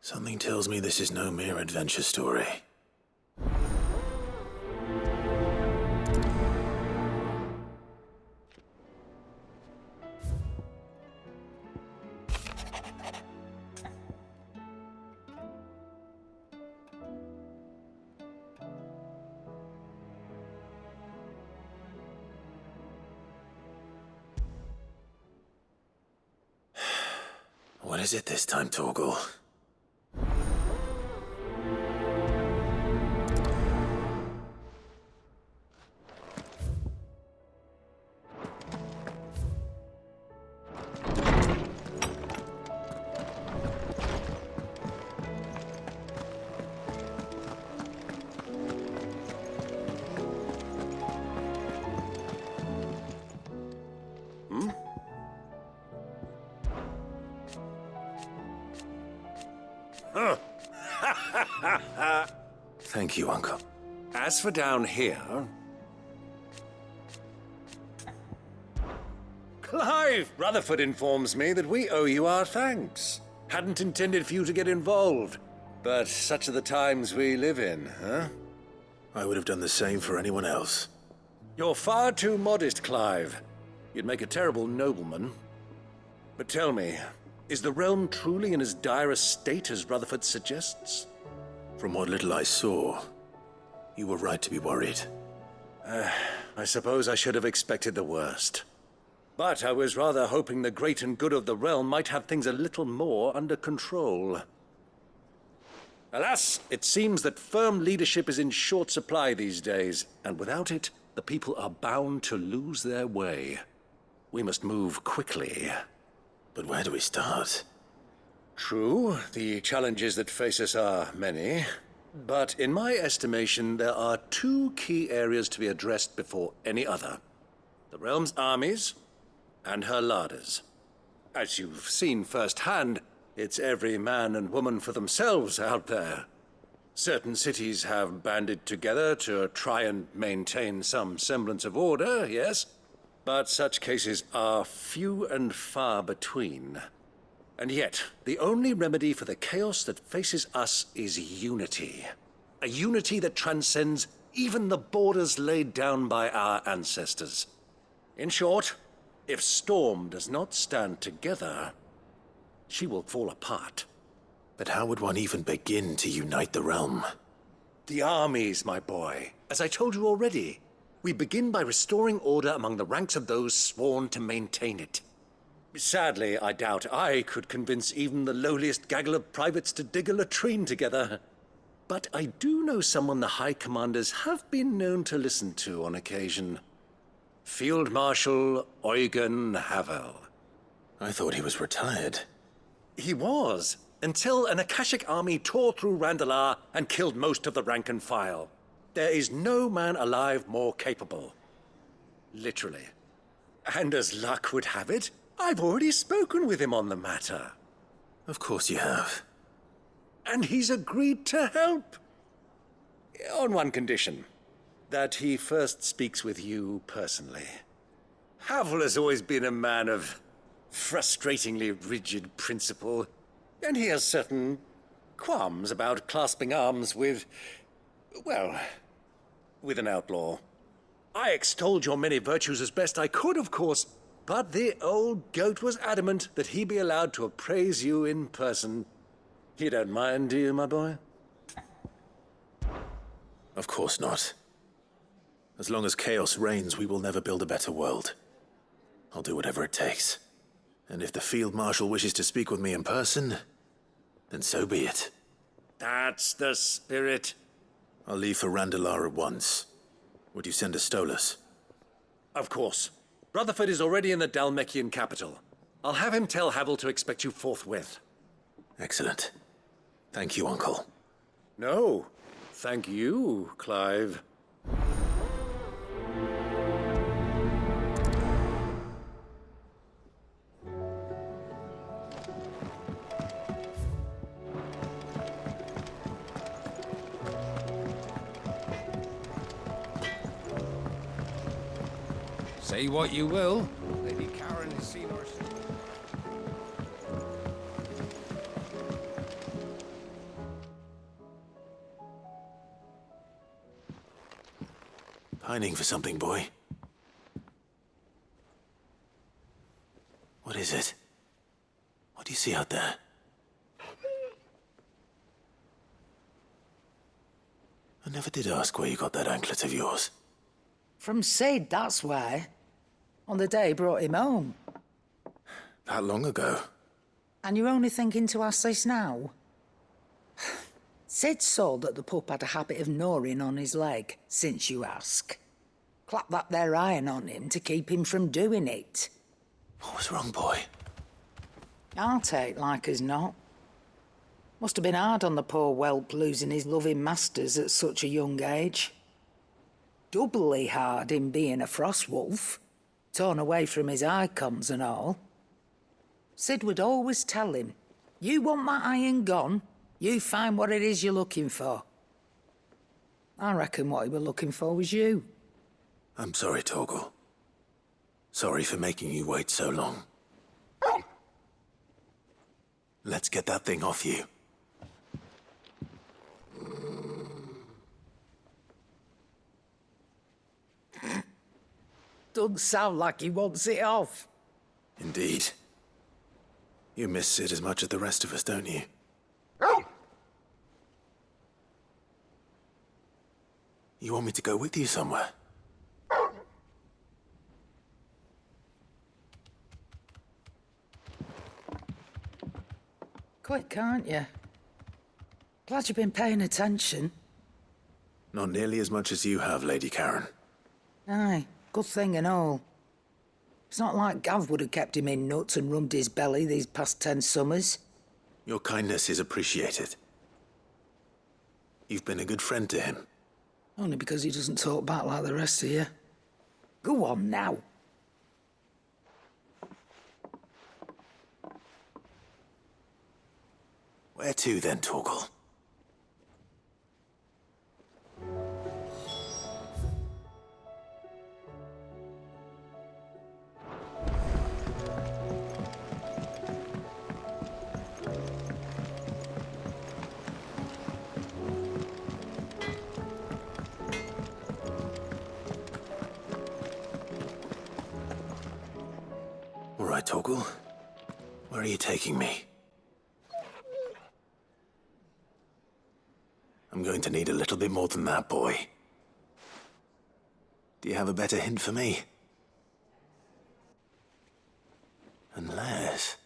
Something tells me this is no mere adventure story. What is it this time, Torgal? Thank you, Uncle. As for down here... Clive! Rutherford informs me that we owe you our thanks. Hadn't intended for you to get involved, but such are the times we live in, huh? I would have done the same for anyone else. You're far too modest, Clive. You'd make a terrible nobleman. But tell me, is the realm truly in as dire a state as Rutherford suggests? From what little I saw, you were right to be worried. I suppose I should have expected the worst. But I was rather hoping the great and good of the realm might have things a little more under control. Alas, it seems that firm leadership is in short supply these days, and without it, the people are bound to lose their way. We must move quickly. But where do we start? True, the challenges that face us are many, but in my estimation, there are two key areas to be addressed before any other. The realm's armies and her larders. As you've seen firsthand, it's every man and woman for themselves out there. Certain cities have banded together to try and maintain some semblance of order, yes, but such cases are few and far between. And yet, the only remedy for the chaos that faces us is unity. A unity that transcends even the borders laid down by our ancestors. In short, if Storm does not stand together, she will fall apart. But how would one even begin to unite the realm? The armies, my boy. As I told you already, we begin by restoring order among the ranks of those sworn to maintain it. Sadly, I doubt I could convince even the lowliest gaggle of privates to dig a latrine together. But I do know someone the High Commanders have been known to listen to on occasion. Field Marshal Eugen Havel. I thought he was retired. He was, until an Akashic army tore through Randalar and killed most of the rank and file. There is no man alive more capable. Literally. And as luck would have it, I've already spoken with him on the matter. Of course you have. And he's agreed to help. On one condition. That he first speaks with you personally. Havel has always been a man of frustratingly rigid principle, and he has certain qualms about clasping arms with, well, with an outlaw. I extolled your many virtues as best I could, of course, but the old goat was adamant that he be allowed to appraise you in person. You don't mind, do you, my boy? Of course not. As long as chaos reigns, we will never build a better world. I'll do whatever it takes. And if the Field Marshal wishes to speak with me in person, then so be it. That's the spirit. I'll leave for Randalar at once. Would you send a Stolas? Of course. Rutherford is already in the Dalmekian capital. I'll have him tell Havel to expect you forthwith. Excellent. Thank you, Uncle. No, thank you, Clive. Say what you will, Lady Karen has seen our... Pining for something, boy. What is it? What do you see out there? I never did ask where you got that anklet of yours. From Sid, that's why. On the day he brought him home. That long ago? And you're only thinking to ask this now? Sid saw that the pup had a habit of gnawing on his leg, since you ask. Clap that there iron on him to keep him from doing it. What was wrong, boy? I'll take like as not. Must have been hard on the poor whelp losing his loving masters at such a young age. Doubly hard in being a frost wolf, torn away from his icons and all. Sid would always tell him, you want that iron gone, you find what it is you're looking for. I reckon what he were looking for was you. I'm sorry, Torgal. Sorry for making you wait so long. Let's get that thing off you. Doesn't sound like he wants it off. Indeed. You miss Sid as much as the rest of us, don't you? You want me to go with you somewhere? Quick, can't you? Glad you've been paying attention. Not nearly as much as you have, Lady Karen. Aye, good thing and all. It's not like Gav would have kept him in nuts and rubbed his belly these past 10 summers. Your kindness is appreciated. You've been a good friend to him. Only because he doesn't talk back like the rest of you. Go on now. Where to then, Torgal? All right, Torgal. Where are you taking me? I'm going to need a little bit more than that, boy. Do you have a better hint for me? Unless...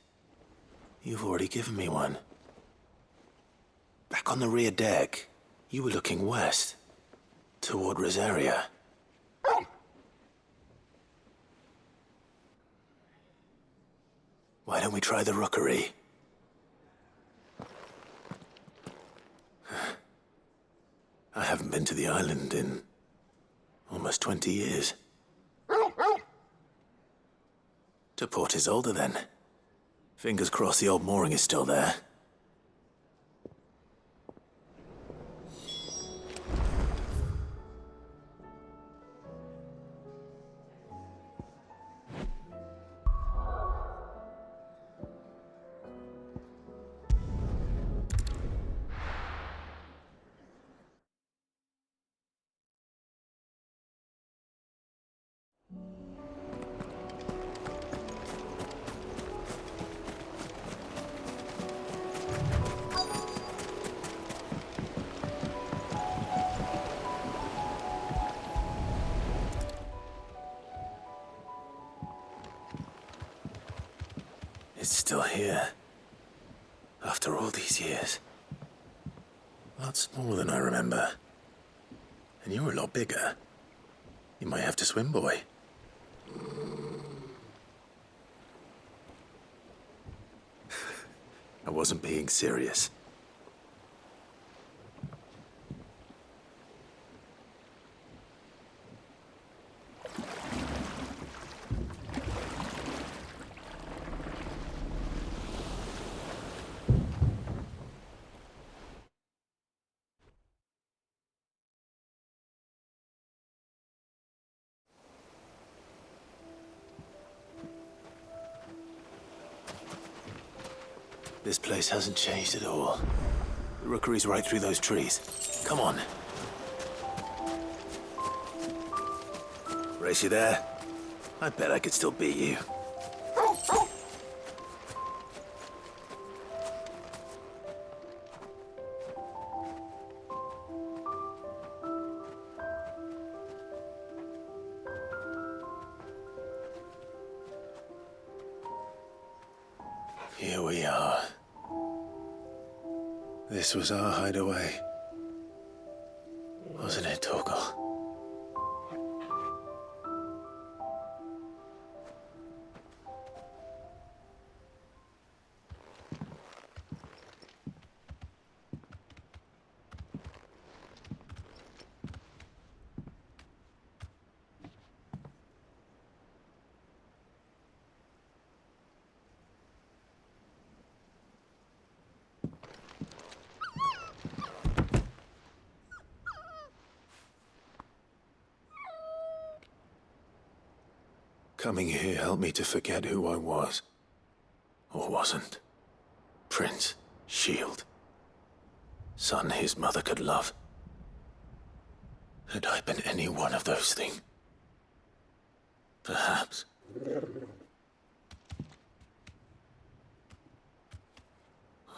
you've already given me one. Back on the rear deck, you were looking west, toward Rosaria. Why don't we try the rookery? I haven't been to the island in almost 20 years. To Port Isolde, then. Fingers crossed the old mooring is still there. It's still here. After all these years. A lot smaller than I remember. And you're a lot bigger. You might have to swim, boy. I wasn't being serious. This place hasn't changed at all. The rookery's right through those trees. Come on. Race you there? I bet I could still beat you. Here we are. This was our hideaway. Wasn't it, Torgal? Coming here helped me to forget who I was. Or wasn't. Prince, shield. Son his mother could love. Had I been any one of those things? Perhaps.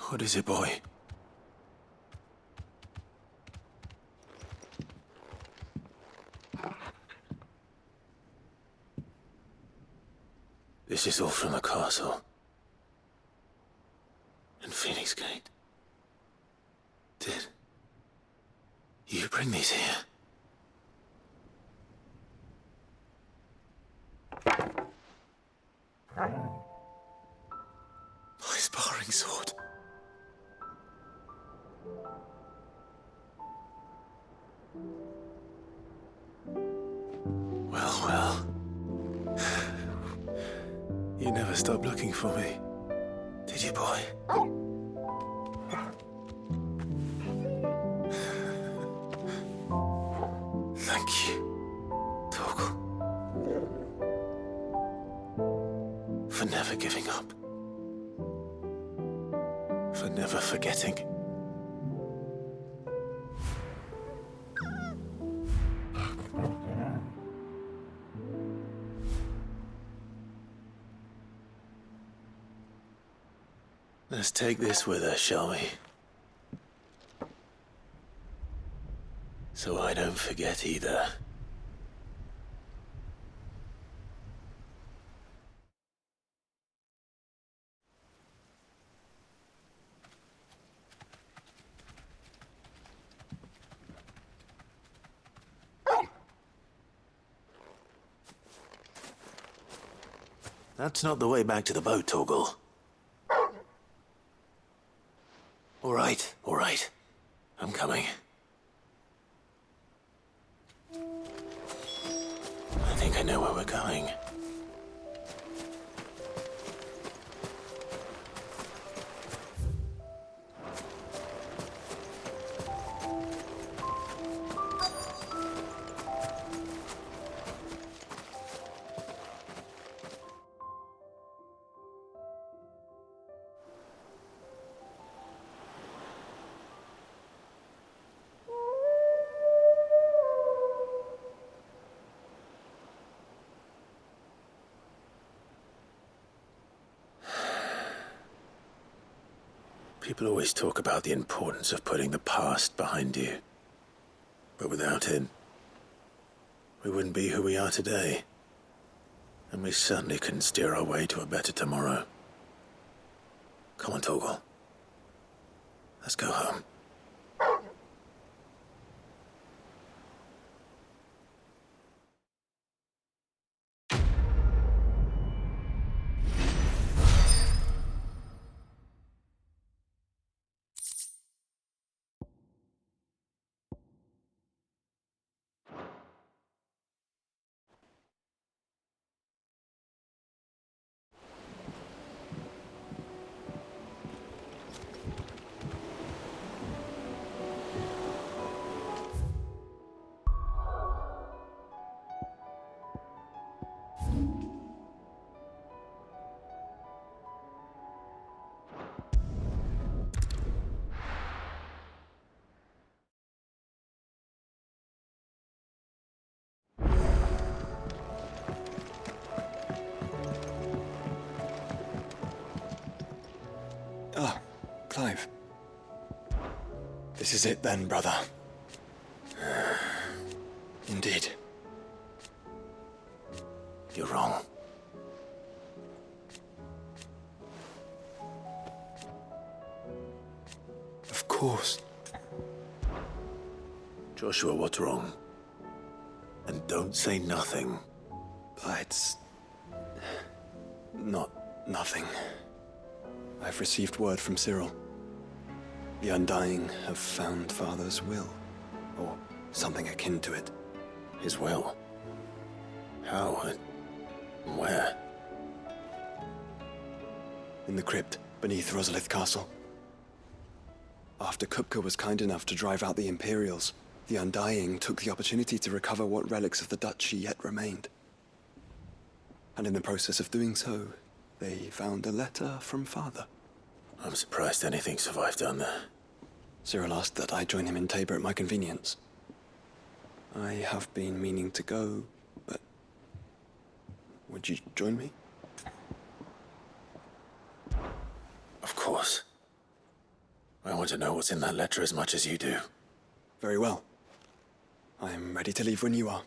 What is it, boy? This is all from the castle. And Phoenix Gate. Did you bring these here? My sparring sword. Well. You never stopped looking for me, did you, boy? Thank you, Torgal. For never giving up. For never forgetting. Let's take this with us, shall we? So I don't forget either. That's not the way back to the boat, Torgal. All right. I'm coming. I think I know where we're going. People always talk about the importance of putting the past behind you. But without it, we wouldn't be who we are today. And we certainly couldn't steer our way to a better tomorrow. Come on, Torgal. Let's go home. Ah, Clive. This is it then, brother. Indeed. You're wrong. Of course. Joshua, what's wrong? And don't say nothing. It's... not nothing. I've received word from Cyril. The Undying have found Father's will, or something akin to it. His will? How and where? In the crypt beneath Rosalith Castle. After Kupka was kind enough to drive out the Imperials, the Undying took the opportunity to recover what relics of the Duchy yet remained. And in the process of doing so, they found a letter from Father. I'm surprised anything survived down there. Cyril asked that I join him in Tabor at my convenience. I have been meaning to go, but... would you join me? Of course. I want to know what's in that letter as much as you do. Very well. I am ready to leave when you are.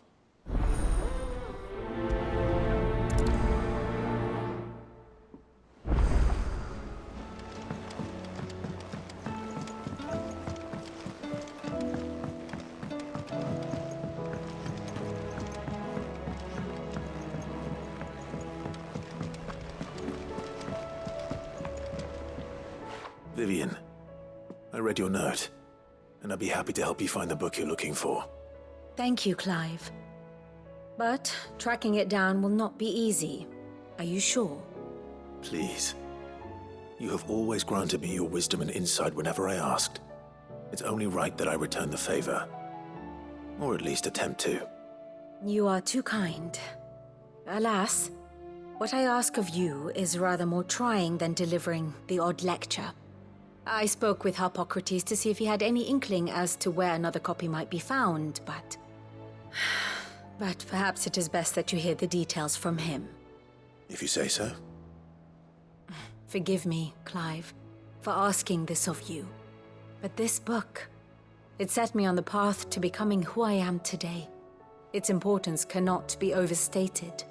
Vivian, I read your note, and I'd be happy to help you find the book you're looking for. Thank you, Clive. But tracking it down will not be easy. Are you sure? Please. You have always granted me your wisdom and insight whenever I asked. It's only right that I return the favor. Or at least attempt to. You are too kind. Alas, what I ask of you is rather more trying than delivering the odd lecture. I spoke with Harpocrates to see if he had any inkling as to where another copy might be found, but... but perhaps it is best that you hear the details from him. If you say so. Forgive me, Clive, for asking this of you. But this book, it set me on the path to becoming who I am today. Its importance cannot be overstated.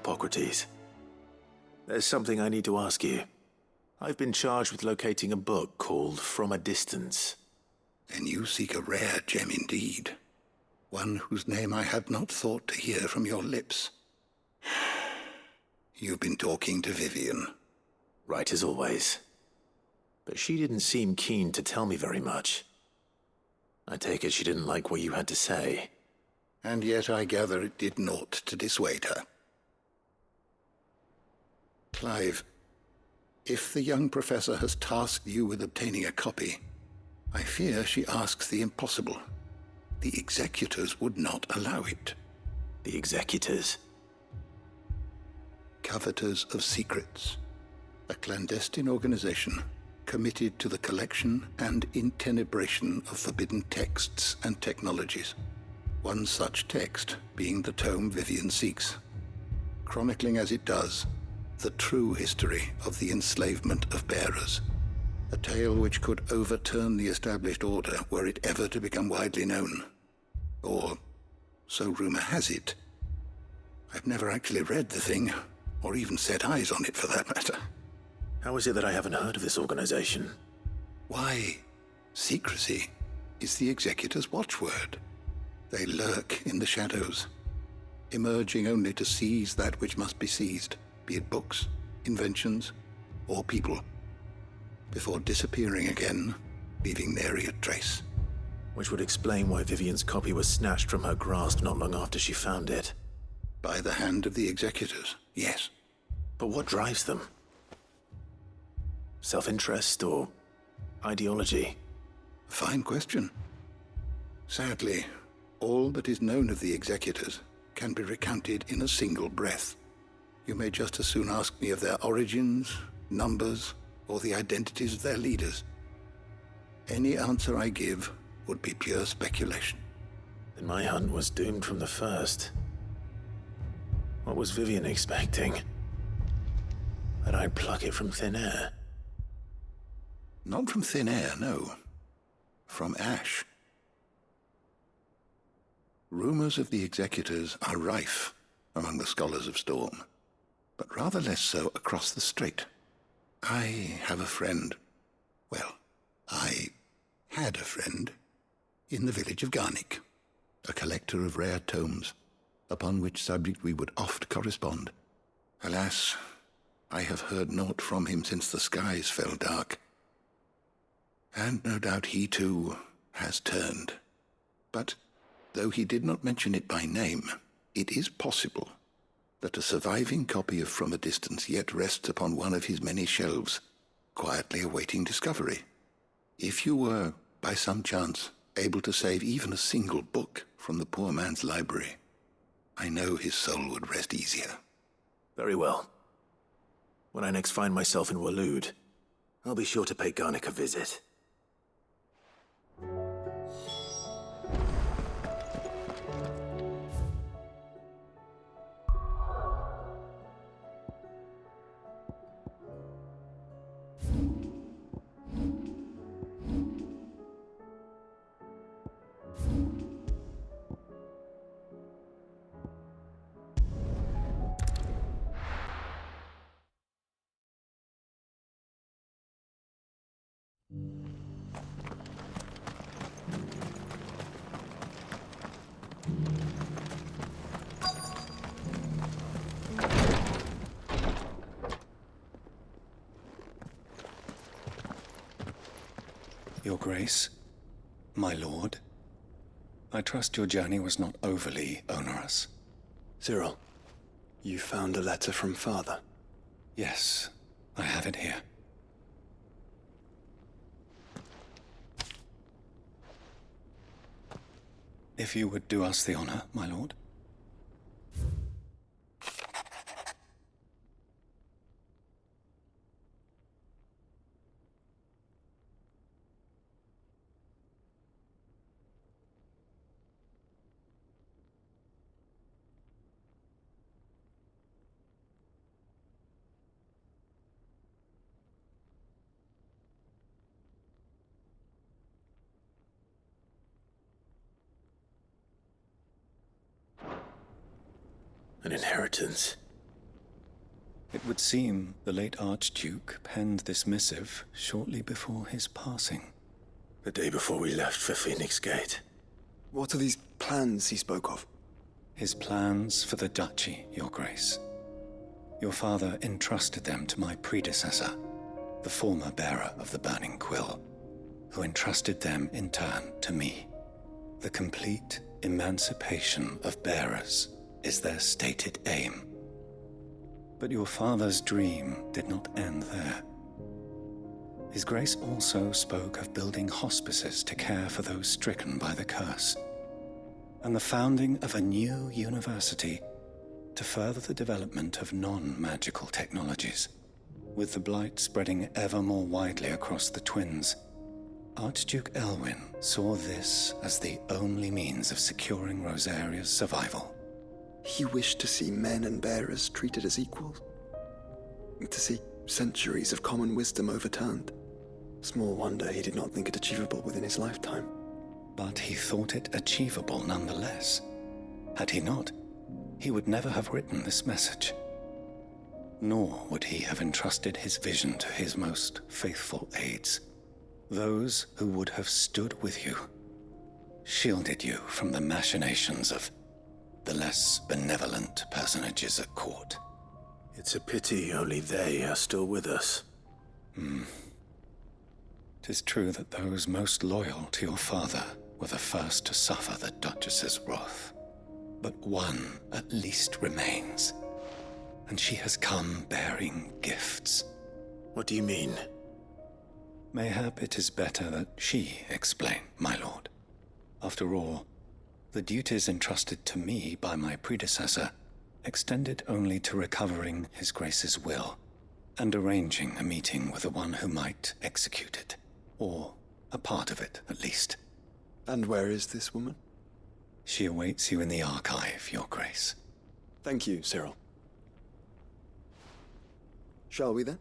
Harpocrates. There's something I need to ask you. I've been charged with locating a book called From a Distance. Then you seek a rare gem indeed. One whose name I had not thought to hear from your lips. You've been talking to Vivian. Right as always. But she didn't seem keen to tell me very much. I take it she didn't like what you had to say. And yet I gather it did naught to dissuade her. Clive, if the young professor has tasked you with obtaining a copy, I fear she asks the impossible. The executors would not allow it. The executors? Coveters of Secrets, a clandestine organization committed to the collection and intenebration of forbidden texts and technologies. One such text being the tome Vivian seeks, chronicling as it does the true history of the enslavement of bearers, a tale which could overturn the established order were it ever to become widely known. Or, so rumor has it. I've never actually read the thing, or even set eyes on it for that matter. How is it that I haven't heard of this organization? Why, secrecy is the executor's watchword. They lurk in the shadows, emerging only to seize that which must be seized, be it books, inventions, or people, before disappearing again, leaving nary a trace. which would explain why Vivian's copy was snatched from her grasp not long after she found it. By the hand of the executors, yes. But what drives them? Self-interest or ideology? Fine question. Sadly, all that is known of the executors can be recounted in a single breath. You may just as soon ask me of their origins, numbers, or the identities of their leaders. Any answer I give would be pure speculation. Then my hunt was doomed from the first. What was Vivian expecting? That I'd pluck it from thin air? Not from thin air, no. From ash. Rumors of the executors are rife among the scholars of Storm, but rather less so across the strait. I have a friend. Well, I had a friend in the village of Garnick, a collector of rare tomes, upon which subject we would oft correspond. Alas, I have heard naught from him since the skies fell dark. And no doubt he too has turned. But though he did not mention it by name, it is possible that a surviving copy of From a Distance yet rests upon one of his many shelves, quietly awaiting discovery. If you were, by some chance, able to save even a single book from the poor man's library, I know his soul would rest easier. Very well. When I next find myself in Waloed, I'll be sure to pay Garnick a visit. Your Grace, my lord, I trust your journey was not overly onerous. Cyril, you found a letter from Father? Yes, I have it here. If you would do us the honor, my lord. An inheritance. It would seem the late Archduke penned this missive shortly before his passing. The day before we left for Phoenix Gate. What are these plans he spoke of? His plans for the duchy, Your Grace. Your father entrusted them to my predecessor, the former bearer of the Burning Quill, who entrusted them in turn to me. The complete emancipation of bearers is their stated aim. But your father's dream did not end there. His Grace also spoke of building hospices to care for those stricken by the curse, and the founding of a new university to further the development of non-magical technologies. With the blight spreading ever more widely across the twins, Archduke Elwyn saw this as the only means of securing Rosaria's survival. He wished to see men and bearers treated as equals. To see centuries of common wisdom overturned. Small wonder he did not think it achievable within his lifetime. But he thought it achievable nonetheless. Had he not, he would never have written this message. Nor would he have entrusted his vision to his most faithful aides, those who would have stood with you, shielded you from the machinations of the less benevolent personages at court. It's a pity only they are still with us. 'Tis true that those most loyal to your father were the first to suffer the Duchess's wrath. But one at least remains, and she has come bearing gifts. What do you mean? Mayhap it is better that she explain, my lord. After all, the duties entrusted to me by my predecessor extended only to recovering His Grace's will and arranging a meeting with the one who might execute it, or a part of it, at least. And where is this woman? She awaits you in the archive, Your Grace. Thank you, Cyril. Shall we then?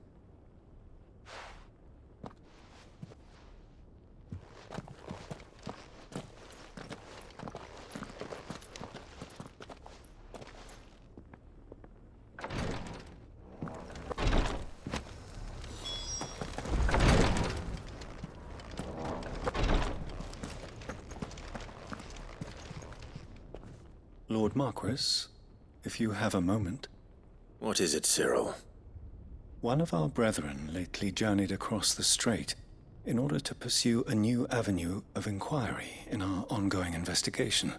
Lord Marquis, if you have a moment. What is it, Cyril? One of our brethren lately journeyed across the strait in order to pursue a new avenue of inquiry in our ongoing investigation.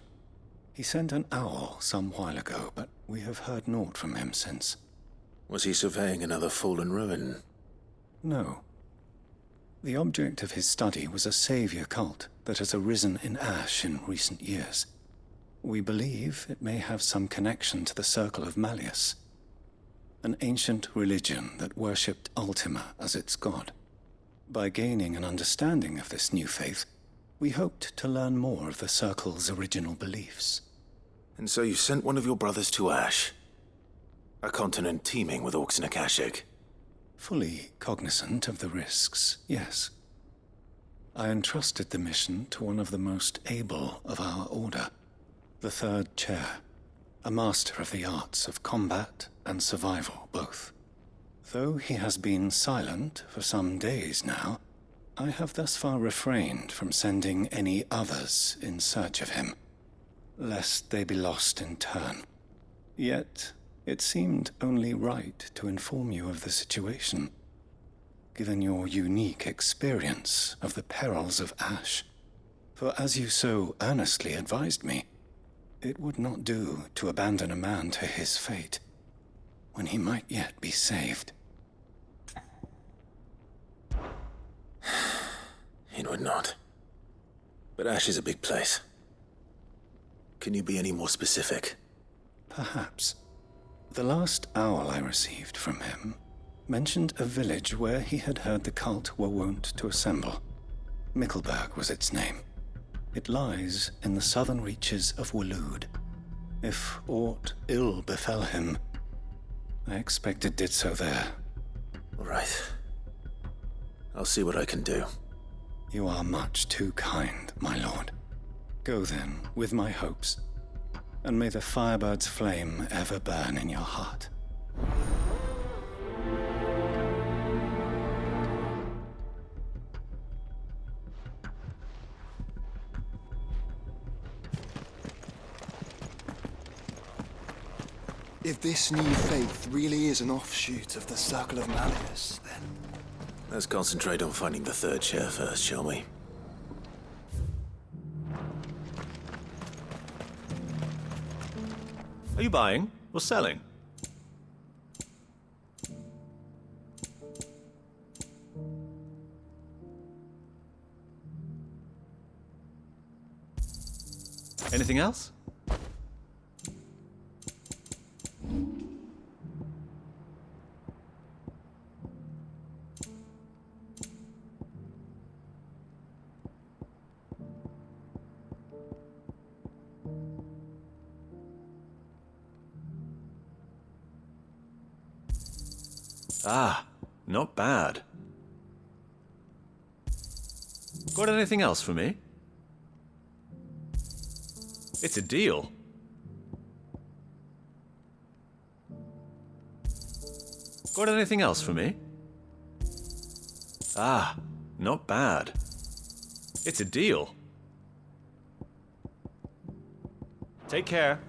He sent an owl some while ago, but we have heard naught from him since. Was he surveying another fallen ruin? No. The object of his study was a savior cult that has arisen in Ash in recent years. We believe it may have some connection to the Circle of Malleus, an ancient religion that worshipped Ultima as its god. By gaining an understanding of this new faith, we hoped to learn more of the Circle's original beliefs. And so you sent one of your brothers to Ash, a continent teeming with orcs and Akashic. Fully cognizant of the risks, yes. I entrusted the mission to one of the most able of our order, the third chair, a master of the arts of combat and survival both. Though he has been silent for some days now, I have thus far refrained from sending any others in search of him, lest they be lost in turn. Yet, it seemed only right to inform you of the situation, given your unique experience of the perils of Ash. For as you so earnestly advised me, it would not do to abandon a man to his fate, when he might yet be saved. It would not. But Ash is a big place. Can you be any more specific? Perhaps. The last owl I received from him mentioned a village where he had heard the cult were wont to assemble. Mickleburg was its name. It lies in the southern reaches of Waloed. If aught ill befell him, I expect it did so there. All right. I'll see what I can do. You are much too kind, my lord. Go then, with my hopes, and may the firebird's flame ever burn in your heart. If this new faith really is an offshoot of the Circle of Malleus, then... Let's concentrate on finding the third chair first, shall we? Are you buying or selling? Anything else? Ah, not bad. Got anything else for me? It's a deal. Got anything else for me? Ah, not bad. It's a deal. Take care.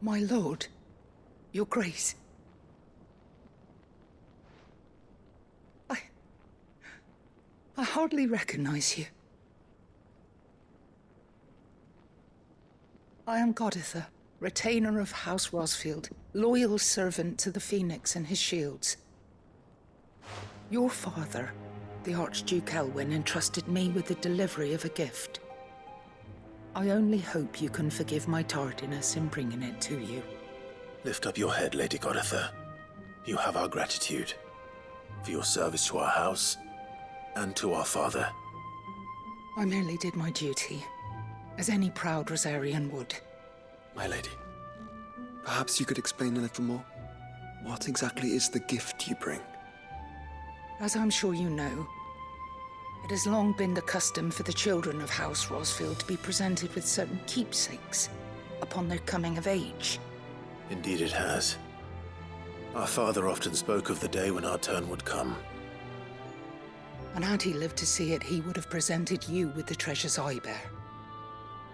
My lord, your grace. I hardly recognize you. I am Goditha, retainer of House Rosfield, loyal servant to the Phoenix and his shields. Your father, the Archduke Elwyn, entrusted me with the delivery of a gift. I only hope you can forgive my tardiness in bringing it to you. Lift up your head, Lady Goditha. You have our gratitude for your service to our house and to our father. I merely did my duty, as any proud Rosarian would. My lady, perhaps you could explain a little more? What exactly is the gift you bring? As I'm sure you know, it has long been the custom for the children of House Rosfield to be presented with certain keepsakes upon their coming of age. Indeed it has. Our father often spoke of the day when our turn would come. And had he lived to see it, he would have presented you with the treasures I bear.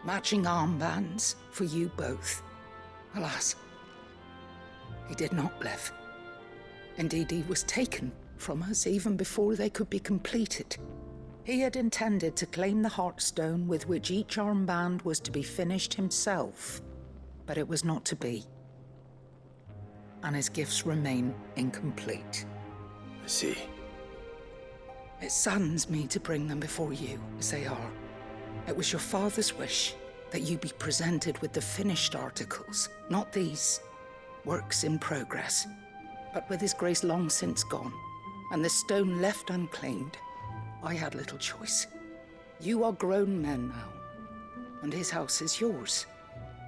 Matching armbands for you both. Alas, he did not live. Indeed, he was taken from us even before they could be completed. He had intended to claim the Heartstone with which each armband was to be finished himself, but it was not to be. And his gifts remain incomplete. I see. It saddens me to bring them before you, as they are. It was your father's wish that you be presented with the finished articles, not these works in progress. But with his grace long since gone, and the stone left unclaimed, I had little choice. You are grown men now, and his house is yours.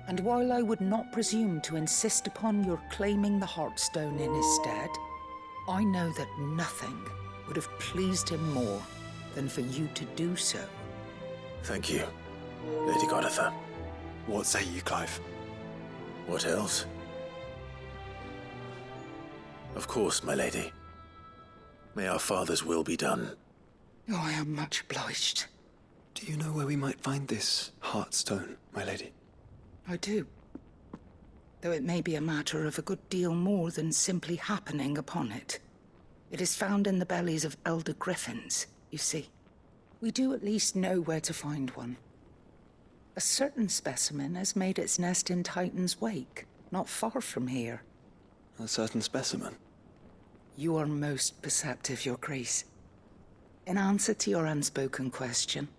And while I would not presume to insist upon your claiming the Heartstone in his stead, I know that nothing would have pleased him more than for you to do so. Thank you, Lady Goditha. What say you, Clive? What else? Of course, my lady. May our father's will be done. Oh, I am much obliged. Do you know where we might find this Heartstone, my lady? I do. Though it may be a matter of a good deal more than simply happening upon it. It is found in the bellies of elder griffins, you see. We do at least know where to find one. A certain specimen has made its nest in Titan's Wake, not far from here. A certain specimen? You are most perceptive, Your Grace. In answer to your unspoken question,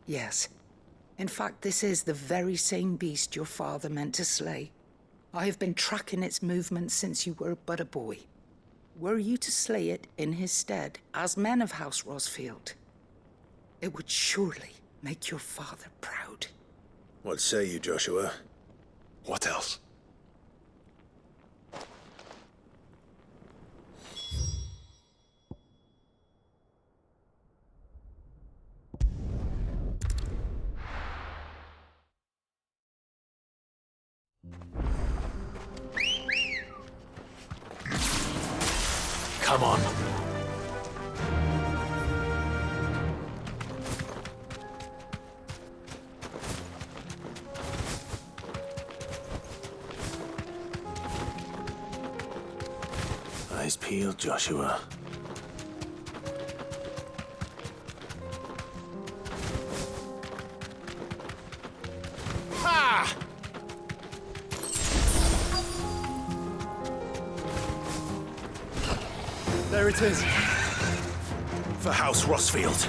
yes. In fact, this is the very same beast your father meant to slay. I have been tracking its movements since you were but a boy. Were you to slay it in his stead, as men of House Rosfield, it would surely make your father proud. What say you, Joshua? What else? Come on. Eyes peeled, Joshua. Ha! There it is. For House Rosfield.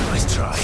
Nice try.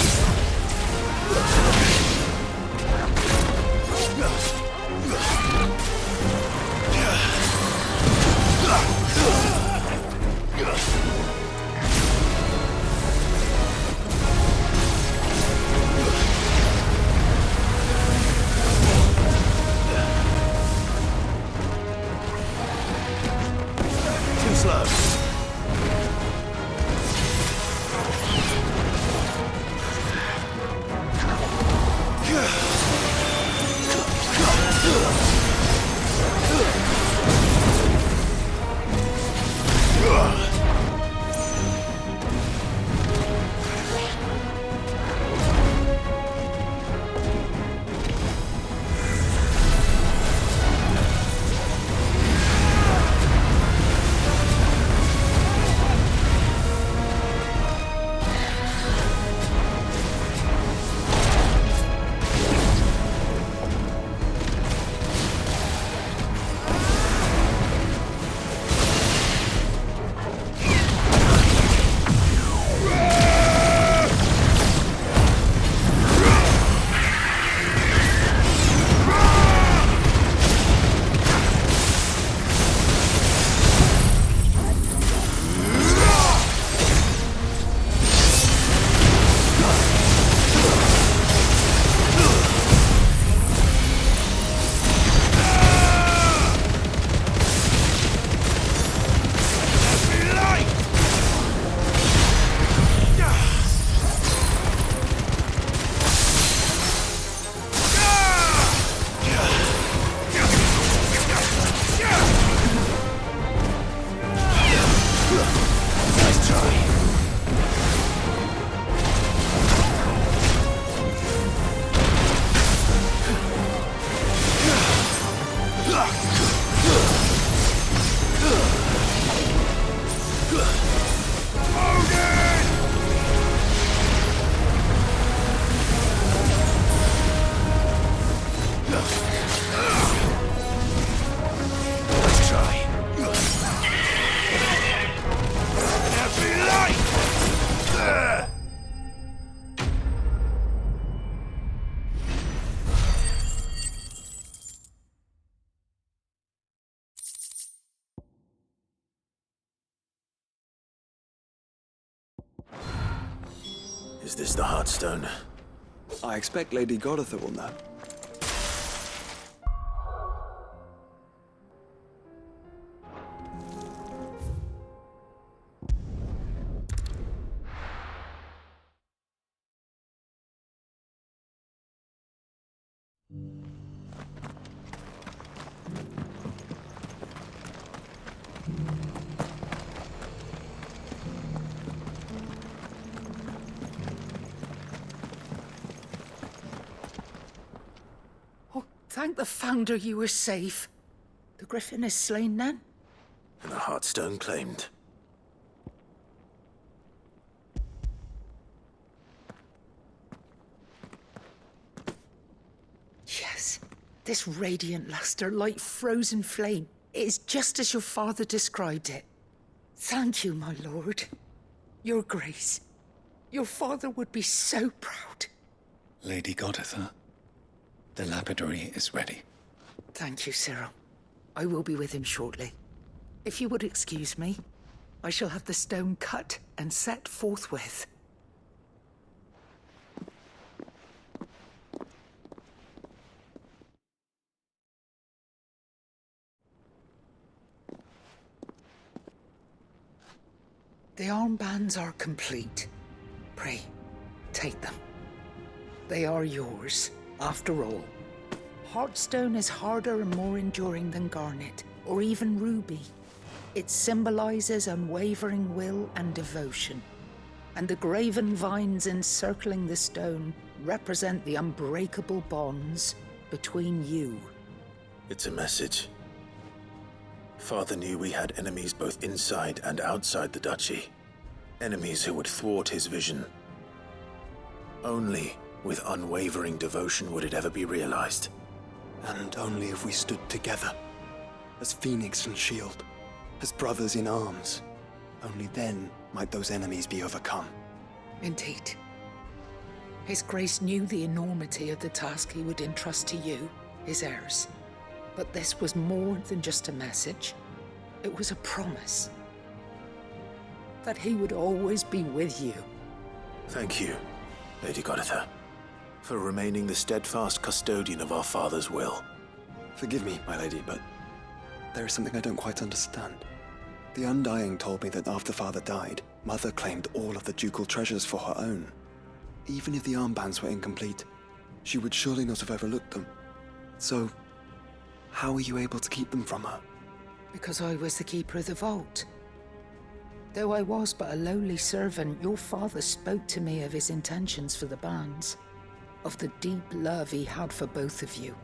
Is this the Heartstone? I expect Lady Goditha will know. Thank the Founder you were safe. The Griffin is slain then? And the Heartstone claimed. Yes. This radiant luster, like frozen flame, it is just as your father described it. Thank you, my lord. Your Grace. Your father would be so proud. Lady Goditha, the lapidary is ready. Thank you, Cyril. I will be with him shortly. If you would excuse me, I shall have the stone cut and set forthwith. The armbands are complete. Pray, take them. They are yours, after all. Heartstone is harder and more enduring than garnet, or even ruby. It symbolizes unwavering will and devotion. And the graven vines encircling the stone represent the unbreakable bonds between you. It's a message. Father knew we had enemies both inside and outside the duchy. Enemies who would thwart his vision. Only with unwavering devotion would it ever be realized. And only if we stood together, as Phoenix and Shield, as brothers in arms, only then might those enemies be overcome. Indeed. His Grace knew the enormity of the task he would entrust to you, his heirs. But this was more than just a message. It was a promise. That he would always be with you. Thank you, Lady Goditha, for remaining the steadfast custodian of our father's will. Forgive me, my lady, but there is something I don't quite understand. The Undying told me that after Father died, Mother claimed all of the ducal treasures for her own. Even if the armbands were incomplete, she would surely not have overlooked them. So, how were you able to keep them from her? Because I was the keeper of the vault. Though I was but a lowly servant, your father spoke to me of his intentions for the bands, of the deep love he had for both of you,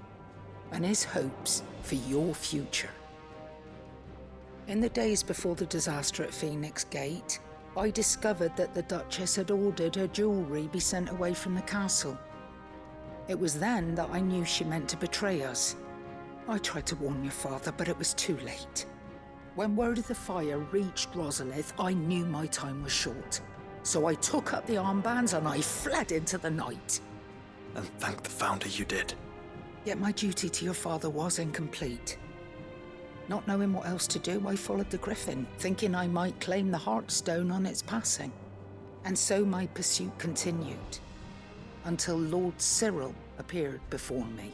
and his hopes for your future. In the days before the disaster at Phoenix Gate, I discovered that the Duchess had ordered her jewelry be sent away from the castle. It was then that I knew she meant to betray us. I tried to warn your father, but it was too late. When word of the fire reached Rosalith, I knew my time was short. So I took up the armbands and I fled into the night. And thank the Founder you did. Yet my duty to your father was incomplete. Not knowing what else to do, I followed the Griffin, thinking I might claim the Heartstone on its passing. And so my pursuit continued, until Lord Cyril appeared before me.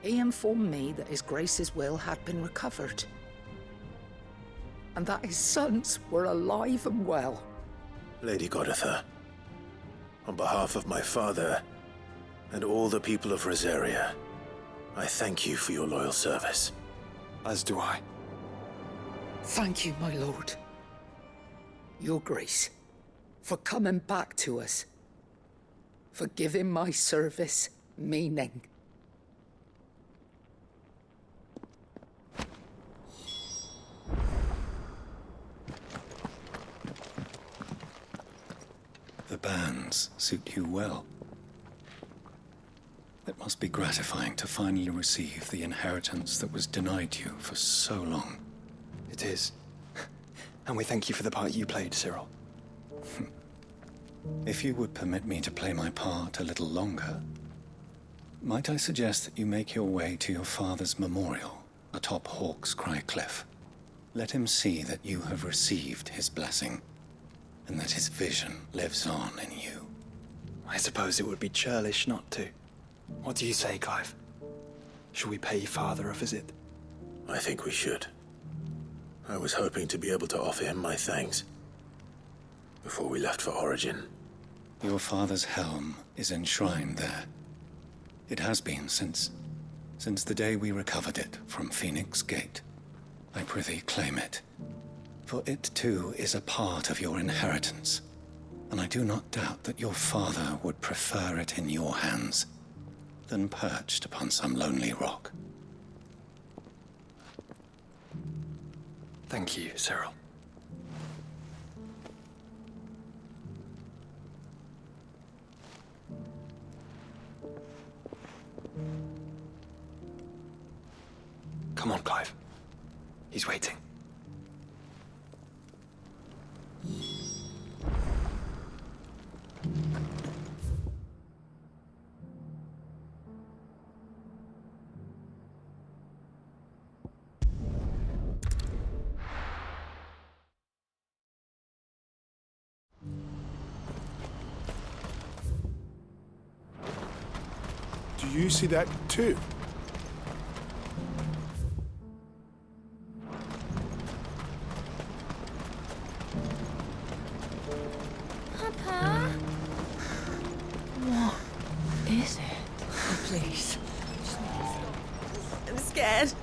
He informed me that His Grace's will had been recovered, and that his sons were alive and well. Lady Goditha, on behalf of my father and all the people of Rosaria, I thank you for your loyal service. As do I. Thank you, my lord. Your Grace, for coming back to us, for giving my service meaning. The bands suit you well. It must be gratifying to finally receive the inheritance that was denied you for so long. It is. And we thank you for the part you played, Cyril. If you would permit me to play my part a little longer, might I suggest that you make your way to your father's memorial atop Hawk's Cry Cliff? Let him see that you have received his blessing, and that his vision lives on in you. I suppose it would be churlish not to. What do you say, Clive? Shall we pay Father a visit? I think we should. I was hoping to be able to offer him my thanks before we left for Origin. Your father's helm is enshrined there. It has been since the day we recovered it from Phoenix Gate. I prithee claim it, for it too is a part of your inheritance, and I do not doubt that your father would prefer it in your hands than perched upon some lonely rock. Thank you, Cyril. Come on, Clive. He's waiting. Do you see that too? Papa? What is it? Oh, please. I'm scared.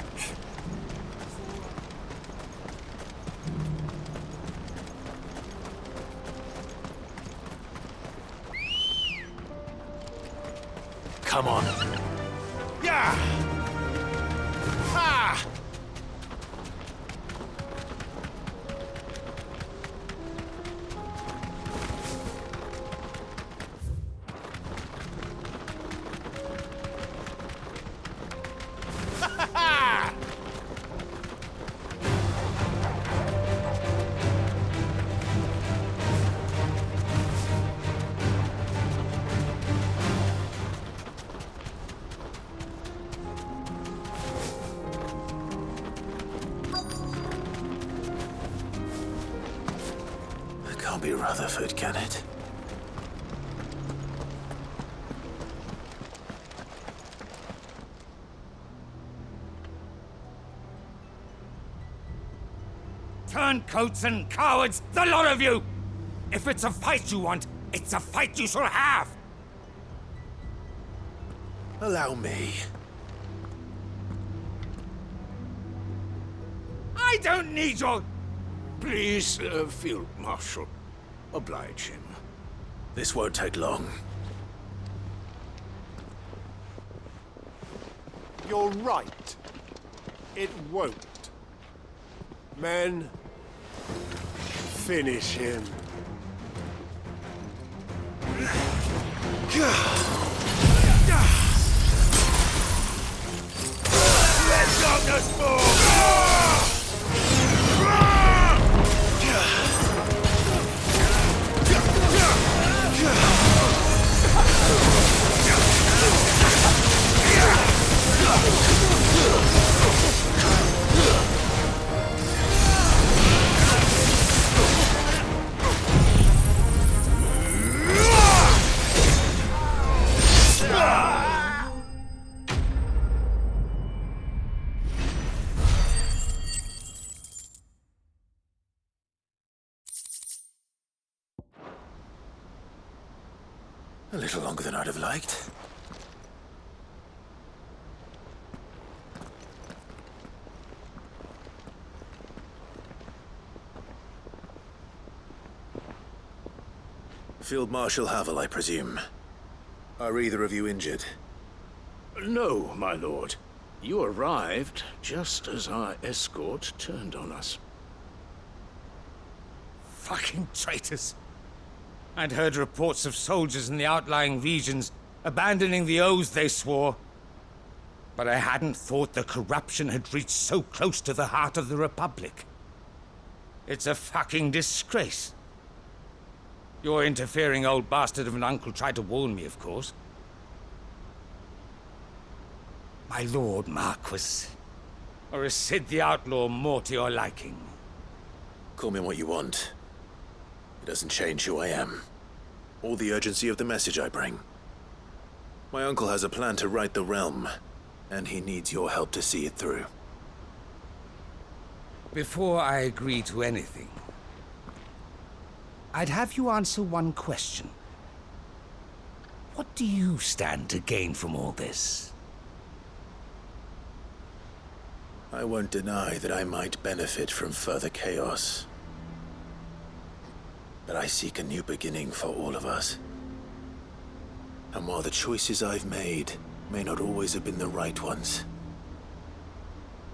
Come on. Yeah! Ah! Can't be Rutherford, can it? Time turncoats and cowards, the lot of you! If it's a fight you want, it's a fight you shall have! Allow me. I don't need your... Please, Field Marshal. Oblige him. This won't take long. You're right. It won't. Men, finish him. Let darkness fall! A little longer than I'd have liked. Field Marshal Havel, I presume. Are either of you injured? No, my lord. You arrived just as our escort turned on us. Fucking traitors. I'd heard reports of soldiers in the outlying regions abandoning the oaths they swore. But I hadn't thought the corruption had reached so close to the heart of the Republic. It's a fucking disgrace. Your interfering old bastard of an uncle tried to warn me, of course. My lord Marquis. Or is Sid the Outlaw more to your liking? Call me what you want. It doesn't change who I am, or the urgency of the message I bring. My uncle has a plan to right the realm, and he needs your help to see it through. Before I agree to anything, I'd have you answer one question. What do you stand to gain from all this? I won't deny that I might benefit from further chaos. But I seek a new beginning for all of us. And while the choices I've made may not always have been the right ones,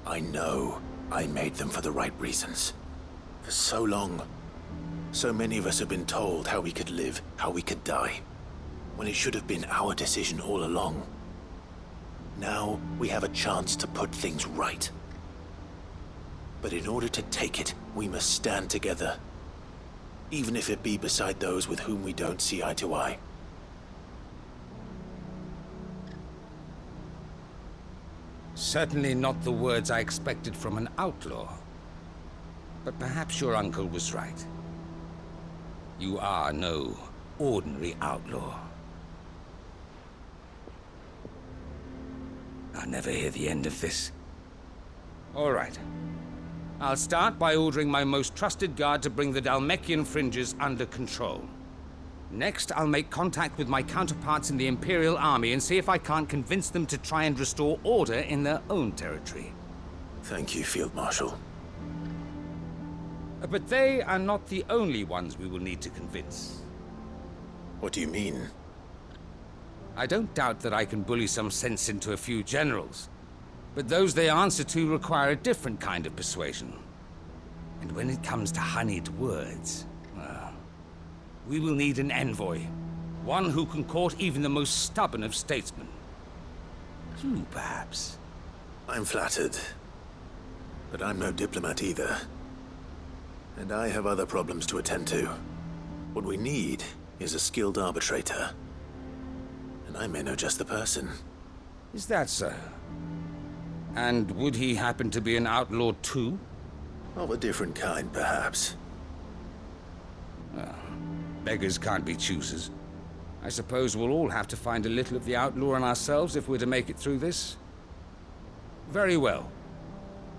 I know I made them for the right reasons. For so long, so many of us have been told how we could live, how we could die, when it should have been our decision all along. Now we have a chance to put things right. But in order to take it, we must stand together. Even if it be beside those with whom we don't see eye to eye. Certainly not the words I expected from an outlaw. But perhaps your uncle was right. You are no ordinary outlaw. I'll never hear the end of this. All right. I'll start by ordering my most trusted guard to bring the Dhalmekian fringes under control. Next, I'll make contact with my counterparts in the Imperial Army and see if I can't convince them to try and restore order in their own territory. Thank you, Field Marshal. But they are not the only ones we will need to convince. What do you mean? I don't doubt that I can bully some sense into a few generals. But those they answer to require a different kind of persuasion. And when it comes to honeyed words, well, we will need an envoy. One who can court even the most stubborn of statesmen. You, perhaps. I'm flattered. But I'm no diplomat either. And I have other problems to attend to. What we need is a skilled arbitrator. And I may know just the person. Is that so? And would he happen to be an outlaw too? Of a different kind, perhaps. Well, beggars can't be choosers. I suppose we'll all have to find a little of the outlaw in ourselves if we're to make it through this. Very well.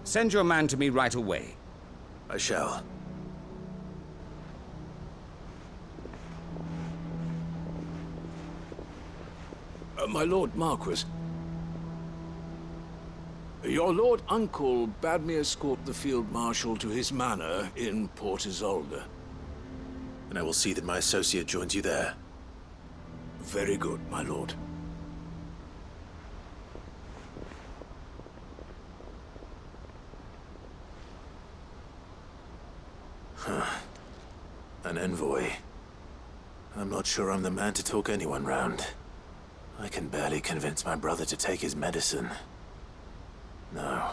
Send your man to me right away. I shall. My Lord Marquis, your Lord Uncle bade me escort the Field Marshal to his manor in Port Isolde. And I will see that my associate joins you there. Very good, my lord. An envoy. I'm not sure I'm the man to talk anyone round. I can barely convince my brother to take his medicine. No.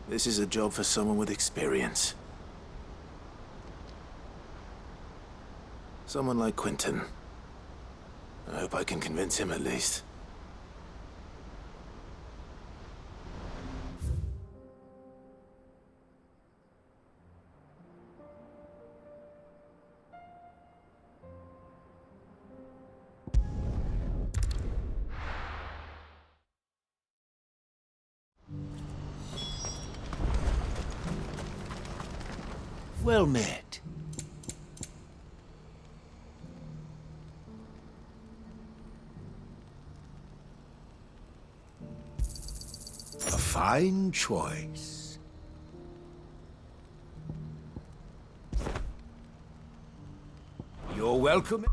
This is a job for someone with experience. Someone like Quentin. I hope I can convince him at least. Well met. A fine choice. You're welcome.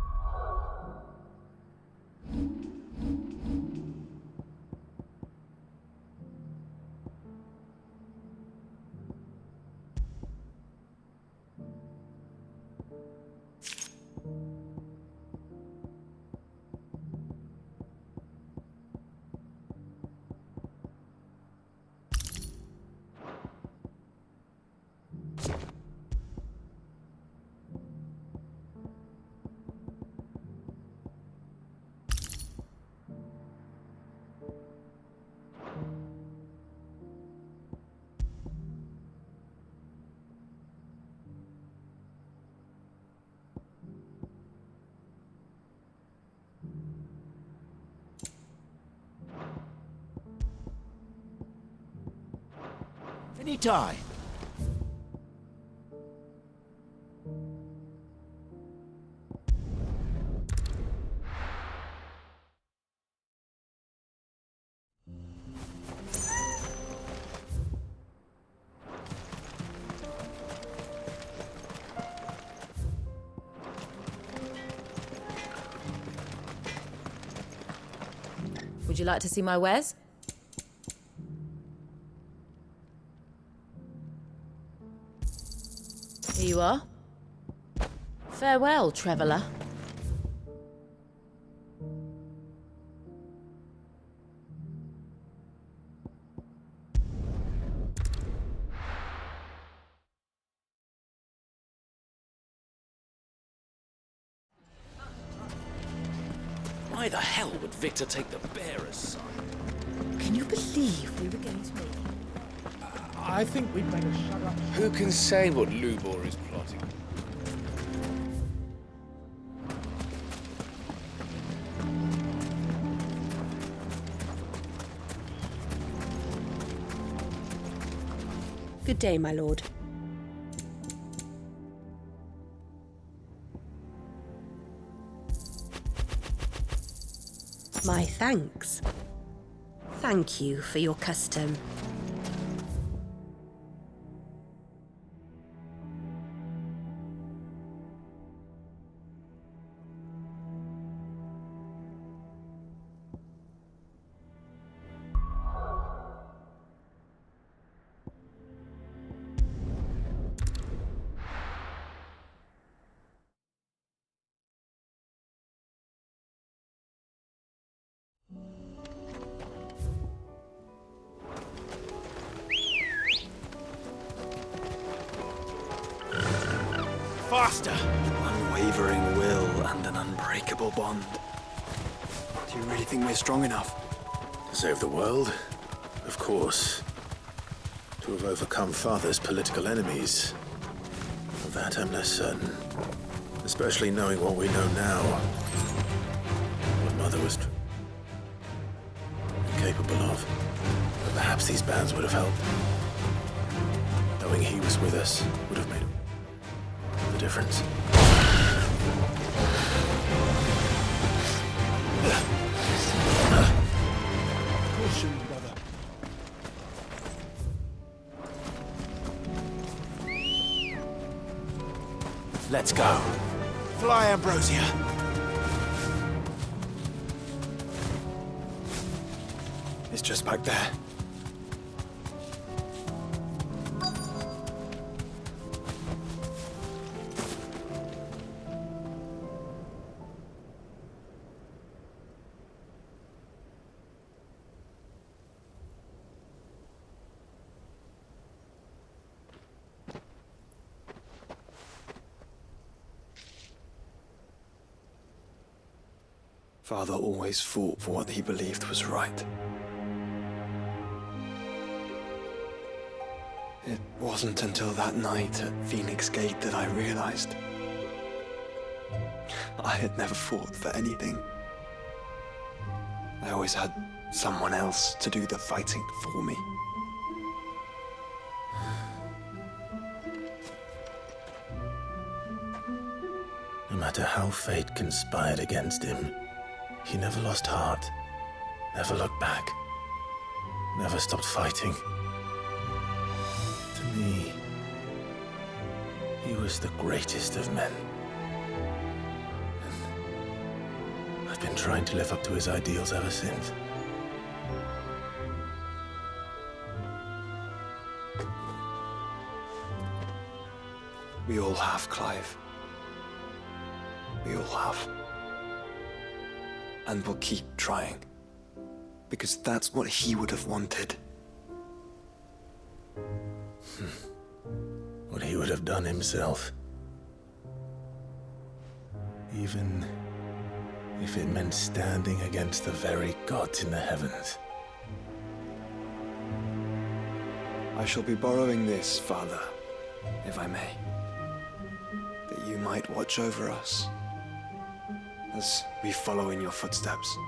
Anytime. Would you like to see my wares? Here you are. Farewell, traveller. Why the hell would Victor take the bearer's side? Can you believe we were going to make... I think we'd better shut up. Who can say what Lubor is plotting? Good day, my lord. My thanks. Thank you for your custom. Faster! Unwavering will and an unbreakable bond. Do you really think we're strong enough? To save the world? Of course. To have overcome Father's political enemies? Of that I'm less certain. Especially knowing what we know now. What Mother was capable of. But perhaps these bands would have helped. knowing he was with us would have made the difference. Caution, brother. Let's go. Fly, Ambrosia. It's just back there. Father always fought for what he believed was right. It wasn't until that night at Phoenix Gate that I realized I had never fought for anything. I always had someone else to do the fighting for me. No matter how fate conspired against him, he never lost heart, never looked back, never stopped fighting. To me, he was the greatest of men. And I've been trying to live up to his ideals ever since. We all have, Clive. We all have. And we'll keep trying. Because that's what he would have wanted. What he would have done himself. Even if it meant standing against the very gods in the heavens. I shall be borrowing this, Father, if I may. That you might watch over us as we follow in your footsteps.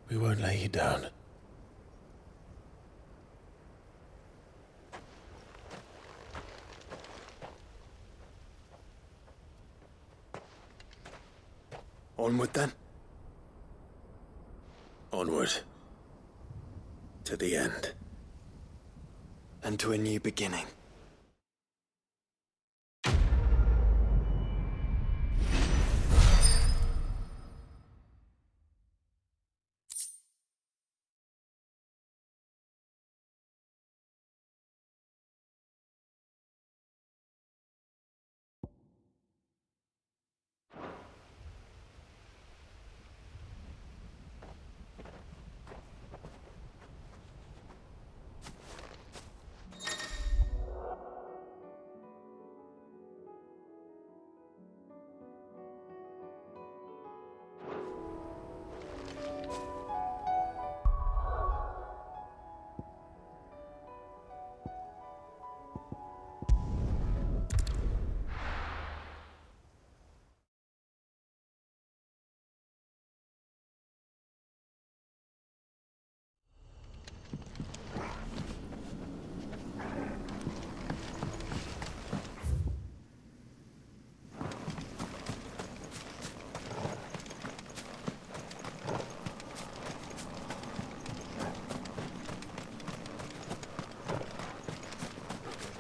We won't lay you down. Onward then. Onward. To the end. And to a new beginning.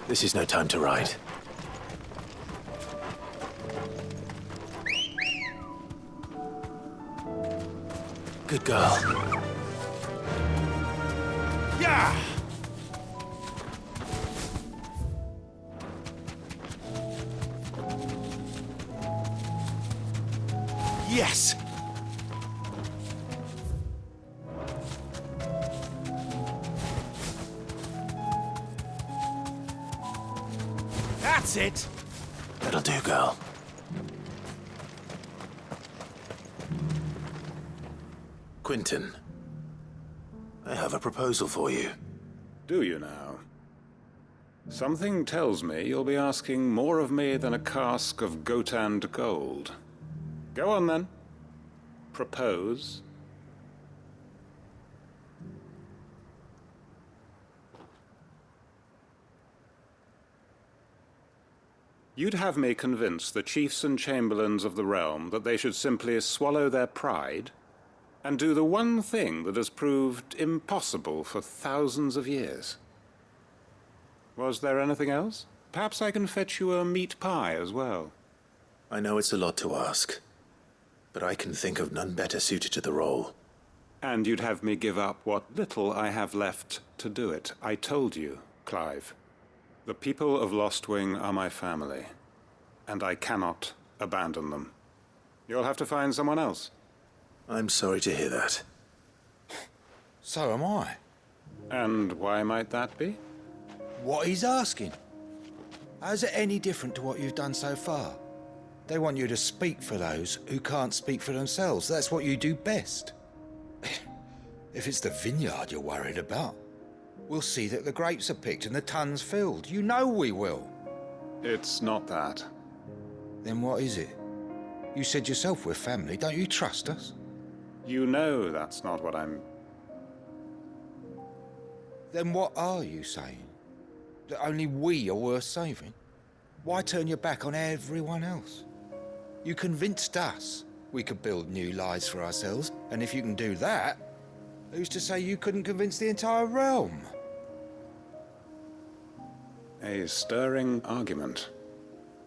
This is no time to ride. Good girl. Yeah! Yes! That's it! That'll do, girl. Quentin, I have a proposal for you. Do you now? Something tells me you'll be asking more of me than a cask of Gotand gold. Go on then. Propose. You'd have me convince the chiefs and chamberlains of the realm that they should simply swallow their pride and do the one thing that has proved impossible for thousands of years. Was there anything else? Perhaps I can fetch you a meat pie as well. I know it's a lot to ask, but I can think of none better suited to the role. And you'd have me give up what little I have left to do it. I told you, Clive. The people of Lostwing are my family, and I cannot abandon them. You'll have to find someone else. I'm sorry to hear that. So am I. And why might that be? What he's asking. How's it any different to what you've done so far? They want you to speak for those who can't speak for themselves. That's what you do best. If it's the vineyard you're worried about, we'll see that the grapes are picked and the tons filled. You know we will. It's not that. Then what is it? You said yourself we're family. Don't you trust us? You know that's not what I'm... Then what are you saying? That only we are worth saving? Why turn your back on everyone else? You convinced us we could build new lives for ourselves, and if you can do that, who's to say you couldn't convince the entire realm? A stirring argument.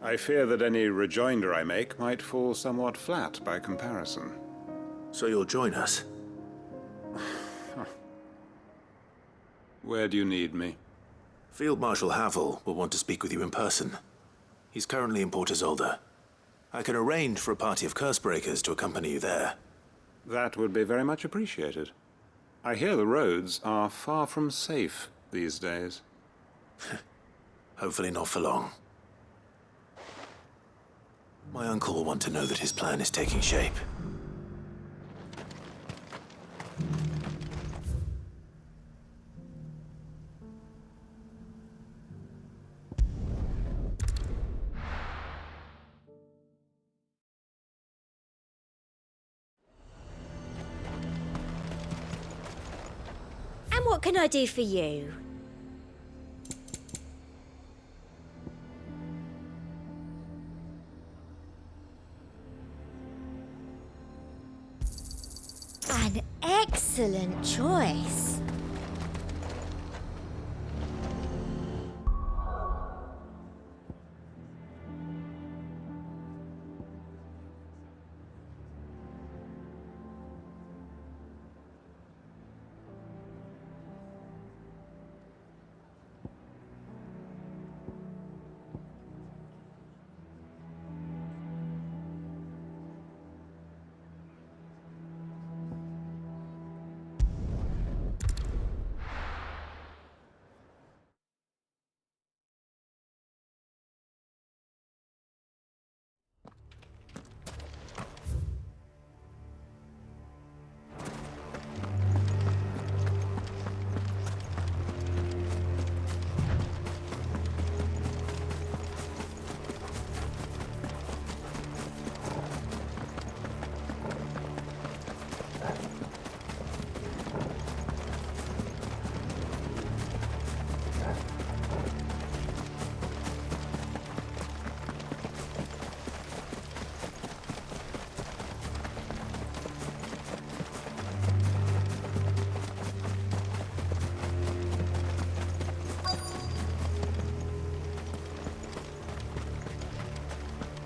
I fear that any rejoinder I make might fall somewhat flat by comparison. So you'll join us? Where do you need me? Field Marshal Havel will want to speak with you in person. He's currently in Port Isolde. I can arrange for a party of Cursebreakers to accompany you there. That would be very much appreciated. I hear the roads are far from safe these days. Hopefully not for long. My uncle will want to know that his plan is taking shape. And what can I do for you? An excellent choice.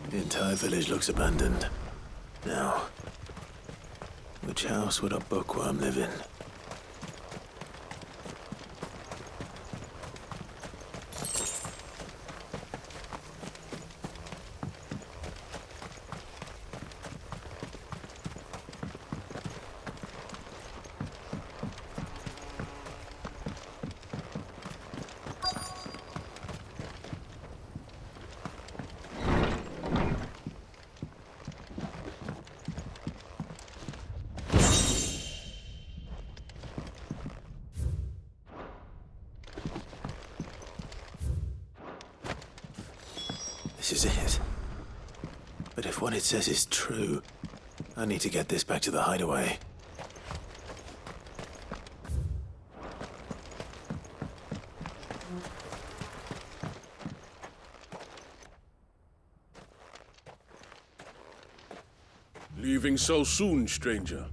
The entire village looks abandoned. Now, which house would a bookworm live in? This is it. But if what it says is true, I need to get this back to the hideaway. Leaving so soon, stranger?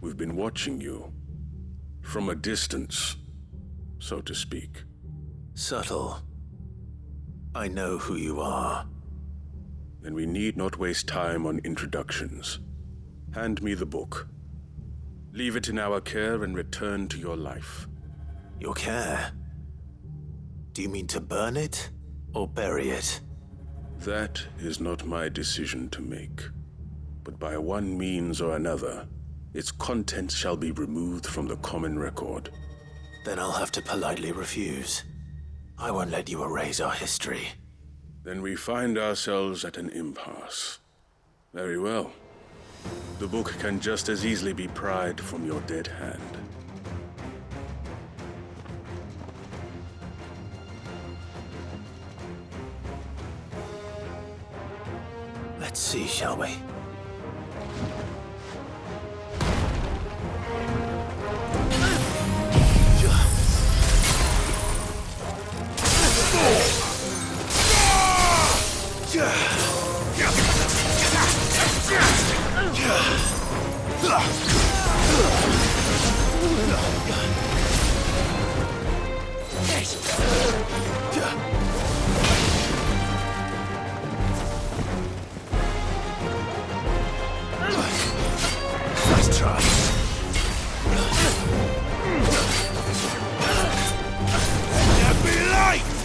We've been watching you. From a distance, so to speak. Subtle. I know who you are. Then we need not waste time on introductions. Hand me the book. Leave it in our care and return to your life. Your care? Do you mean to burn it or bury it? That is not my decision to make. But by one means or another, its contents shall be removed from the common record. Then I'll have to politely refuse. I won't let you erase our history. Then we find ourselves at an impasse. Very well. The book can just as easily be pried from your dead hand. Let's see, shall we? Nice try. Let me light!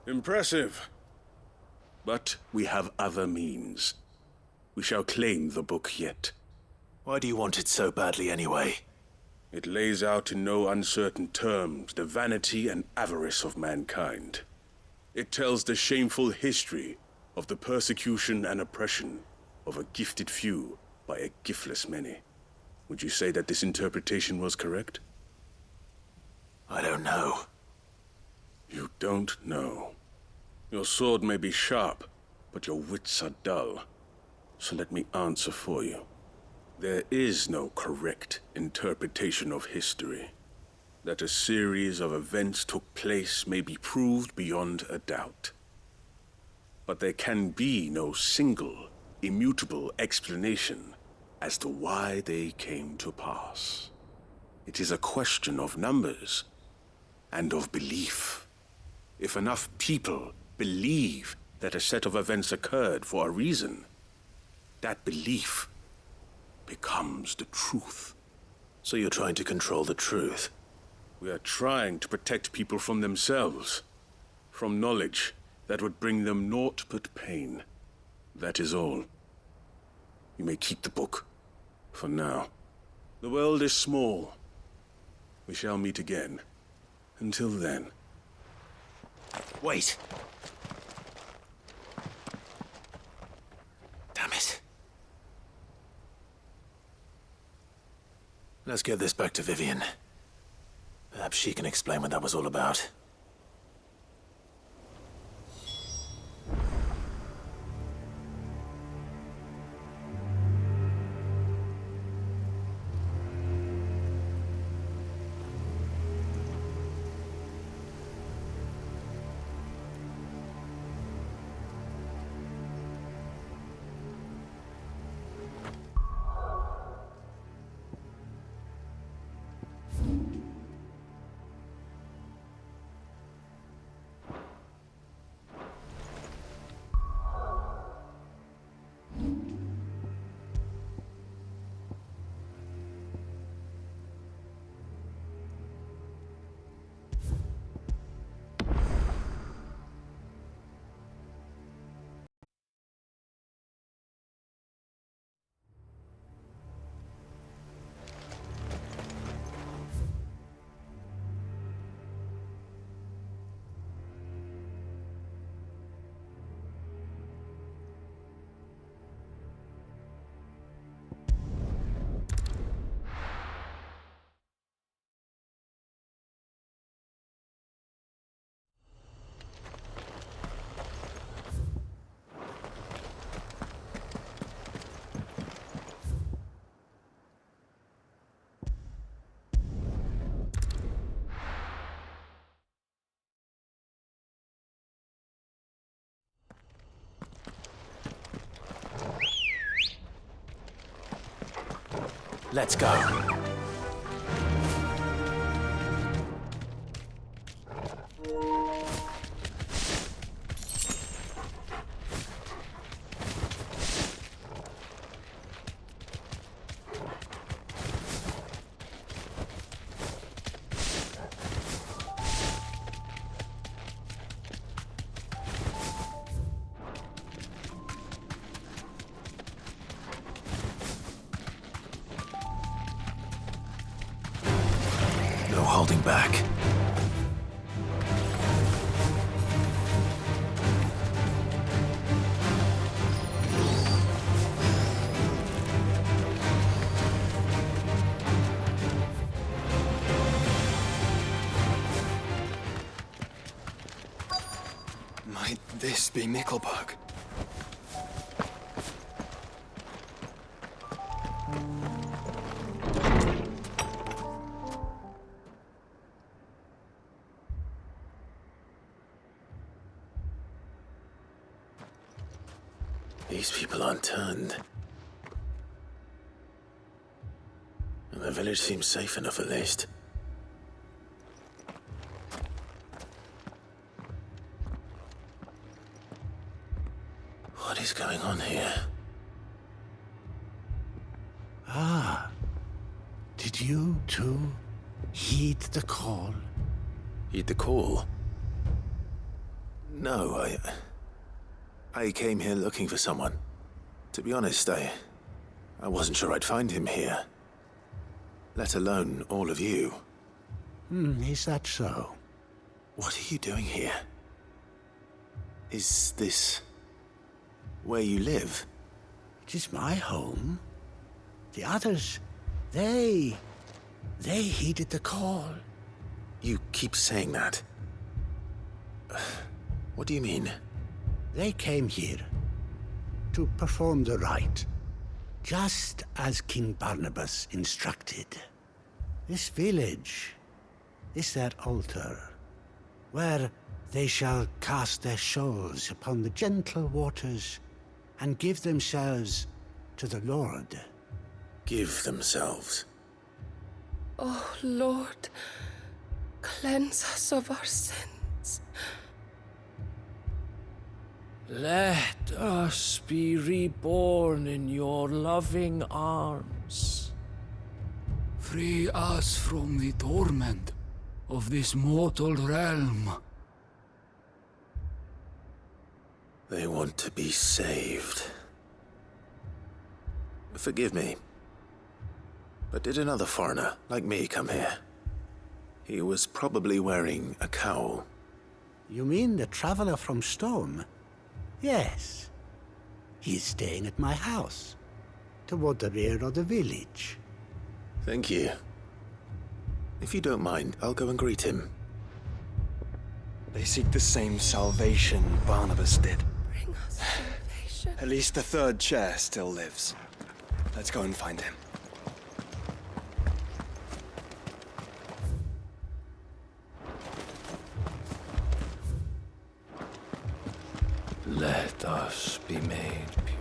Impressive. But we have other means. We shall claim the book yet. Why do you want it so badly anyway? It lays out in no uncertain terms the vanity and avarice of mankind. It tells the shameful history of the persecution and oppression of a gifted few by a giftless many. Would you say that this interpretation was correct? I don't know. You don't know. Your sword may be sharp, but your wits are dull. So let me answer for you. There is no correct interpretation of history. That a series of events took place may be proved beyond a doubt. But there can be no single, immutable explanation as to why they came to pass. It is a question of numbers and of belief. If enough people believe that a set of events occurred for a reason, that belief becomes the truth. So you're trying to control the truth? We are trying to protect people from themselves, from knowledge that would bring them naught but pain. That is all. You may keep the book, for now. The world is small. We shall meet again. Until then. Wait! Damn it. Let's get this back to Vivian. Perhaps she can explain what that was all about. Let's go. No holding back. Might this be Mickelberg? These people aren't turned. And the village seems safe enough at least. What is going on here? Ah, did you too heed the call? Heed the call? No, I came here looking for someone. To be honest, I wasn't sure I'd find him here. Let alone all of you. Is that so? What are you doing here? Is this where you live? It is my home. The others, they heeded the call. You keep saying that. What do you mean? They came here to perform the rite, just as King Barnabas instructed. This village is their altar, where they shall cast their souls upon the gentle waters and give themselves to the Lord. Give themselves? Oh, Lord, cleanse us of our sins. Let us be reborn in your loving arms. Free us from the torment of this mortal realm. They want to be saved. Forgive me, but did another foreigner like me come here? He was probably wearing a cowl. You mean the traveler from Stone? Yes. He's staying at my house, toward the rear of the village. Thank you. If you don't mind, I'll go and greet him. They seek the same salvation Barnabas did. Bring us salvation. At least the third chair still lives. Let's go and find him. Let us be made pure.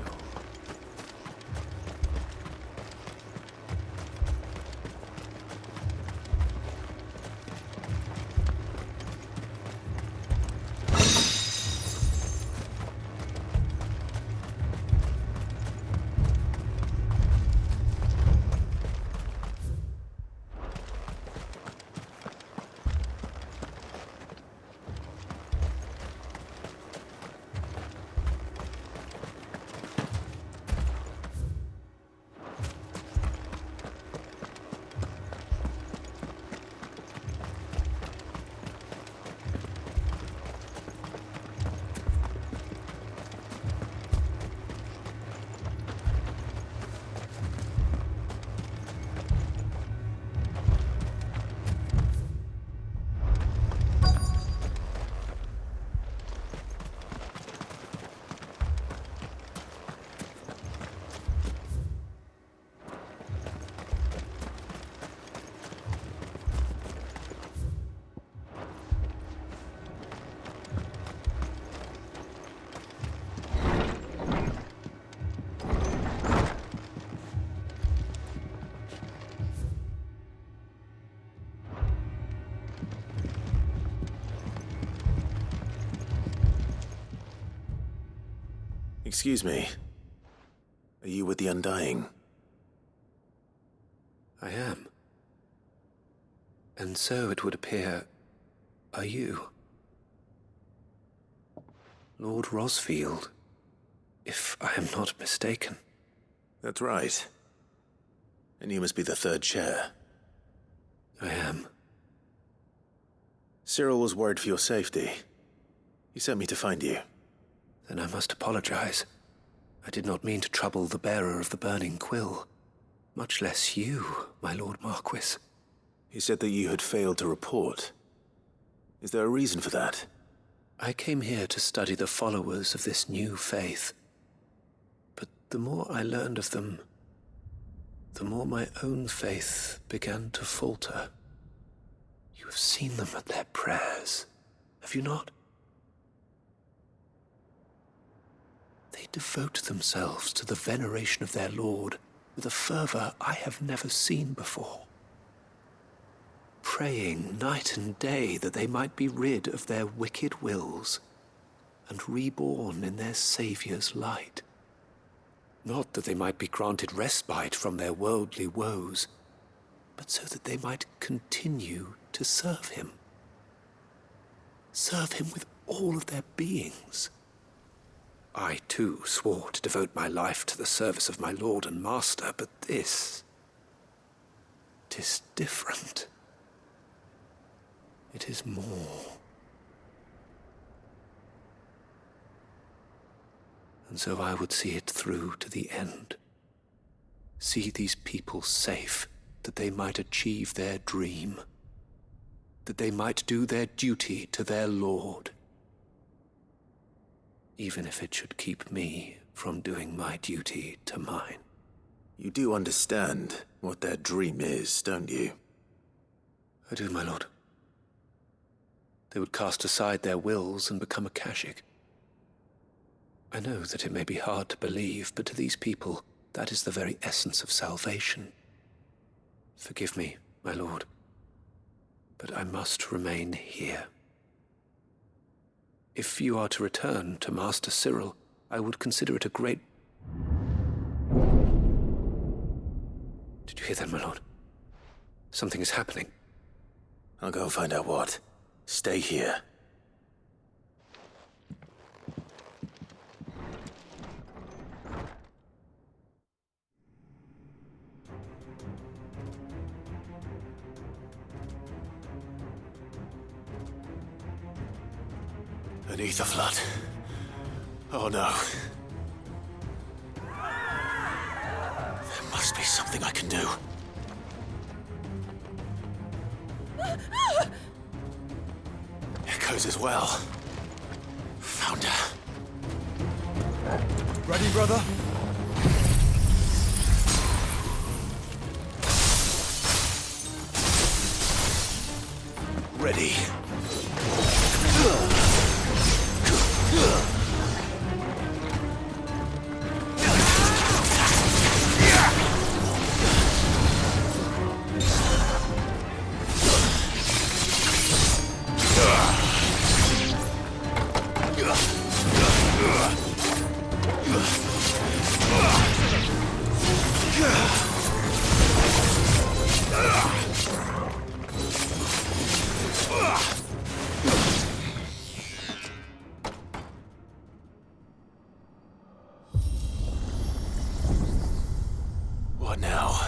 Excuse me. Are you with the Undying? I am. And so it would appear, are you. Lord Rosfield, if I am not mistaken. That's right. And you must be the third chair. I am. Cyril was worried for your safety. He sent me to find you. Then I must apologize. I did not mean to trouble the bearer of the burning quill. Much less you, my Lord Marquis. He said that you had failed to report. Is there a reason for that? I came here to study the followers of this new faith. But the more I learned of them, the more my own faith began to falter. You have seen them at their prayers, have you not? They devote themselves to the veneration of their Lord with a fervor I have never seen before. Praying night and day that they might be rid of their wicked wills and reborn in their Saviour's light. Not that they might be granted respite from their worldly woes, but so that they might continue to serve him. Serve him with all of their beings. I, too, swore to devote my life to the service of my Lord and Master, but this... 'tis different. It is more. And so I would see it through to the end. See these people safe, that they might achieve their dream. That they might do their duty to their Lord. Even if it should keep me from doing my duty to mine. You do understand what their dream is, don't you? I do, my lord. They would cast aside their wills and become a Kashik. I know that it may be hard to believe, but to these people, that is the very essence of salvation. Forgive me, my lord, but I must remain here. If you are to return to Master Cyril, I would consider it a great... Did you hear that, my lord? Something is happening. I'll go and find out what. Stay here. Beneath the flood. Oh no. There must be something I can do. Echoes as well. Found her. Ready, brother? Ready. What now?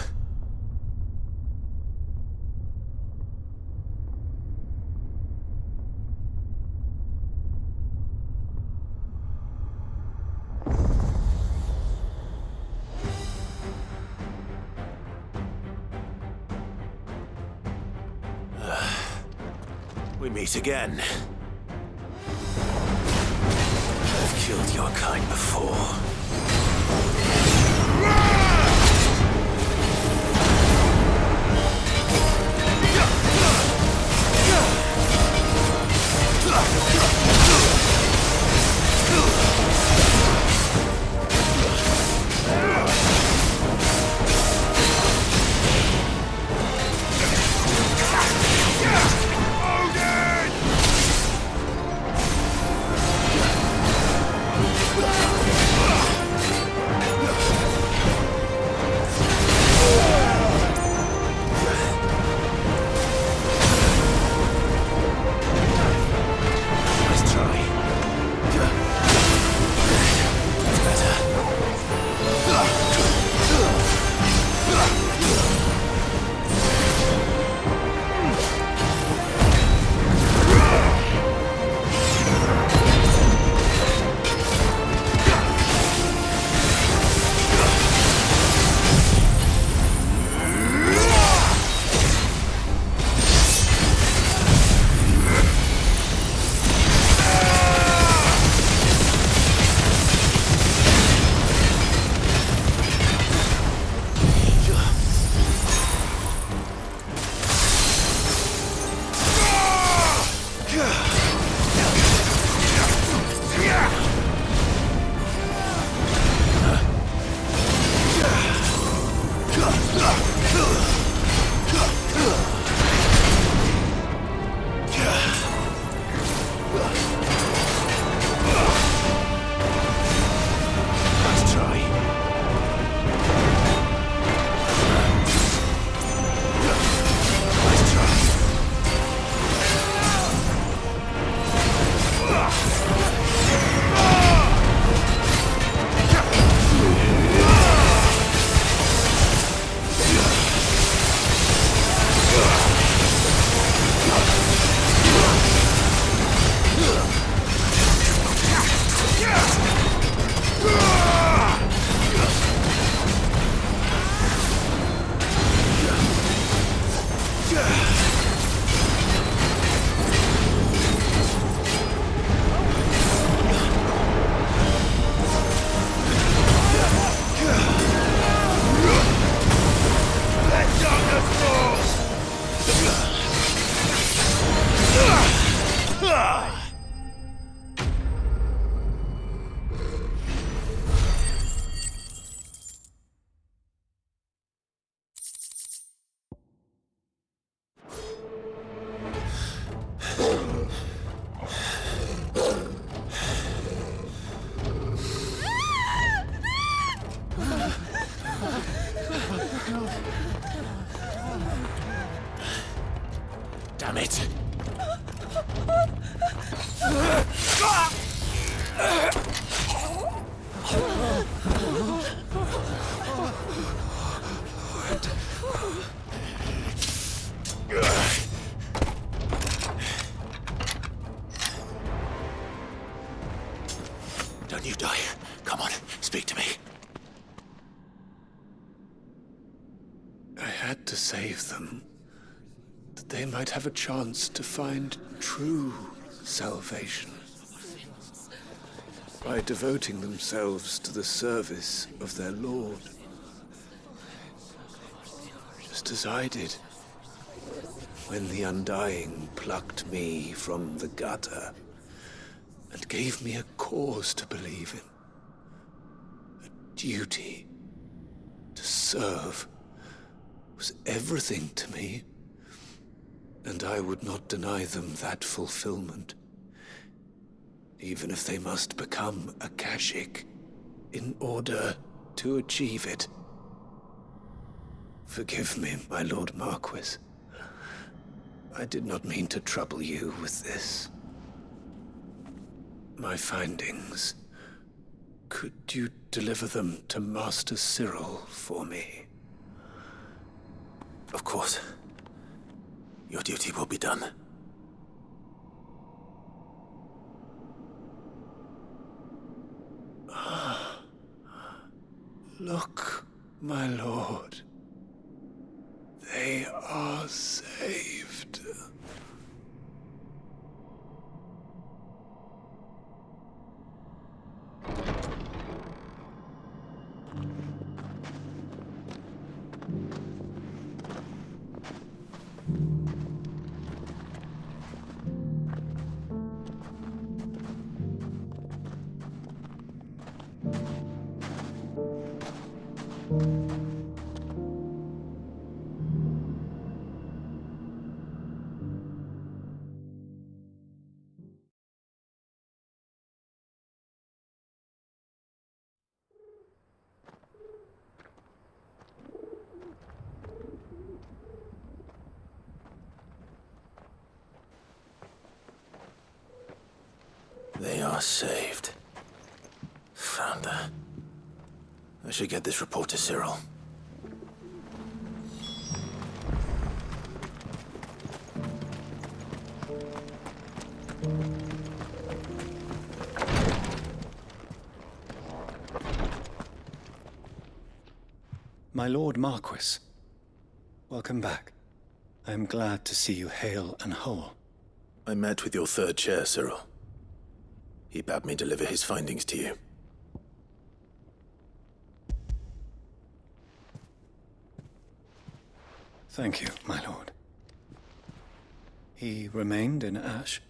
We meet again. I've killed your kind before. Damn it! Don't you die. Come on, speak to me. I had to save them, that they might have a chance to find true salvation by devoting themselves to the service of their Lord, just as I did when the Undying plucked me from the gutter and gave me a cause to believe in. A duty to serve was everything to me, and I would not deny them that fulfillment, even if they must become a Kashik in order to achieve it. Forgive me, my Lord Marquis. I did not mean to trouble you with this. My findings. Could you deliver them to Master Cyril for me? Of course. Your duty will be done. Look, my lord. They are saved. They are saved. Founder. I should get this report to Cyril. My Lord Marquis, welcome back. I am glad to see you hale and whole. I met with your third chair, Cyril. He bade me deliver his findings to you. Thank you, my lord. He remained in Ash?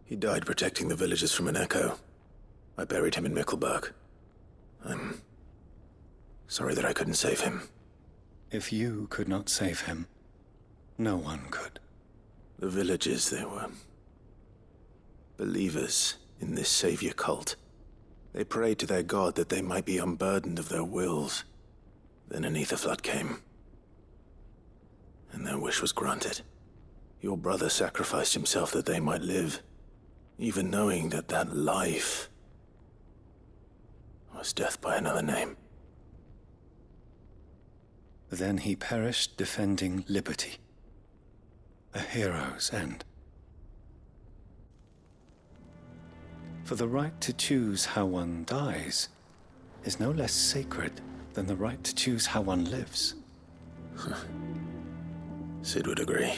He died protecting the villagers from an echo. I buried him in Mickelberg. I'm sorry that I couldn't save him. If you could not save him, no one could. The villagers, they were believers in this savior cult. They prayed to their god that they might be unburdened of their wills. Then an ether flood came, and their wish was granted. Your brother sacrificed himself that they might live, even knowing that that life was death by another name. Then he perished defending liberty. A hero's end. For the right to choose how one dies is no less sacred than the right to choose how one lives. Sid would agree.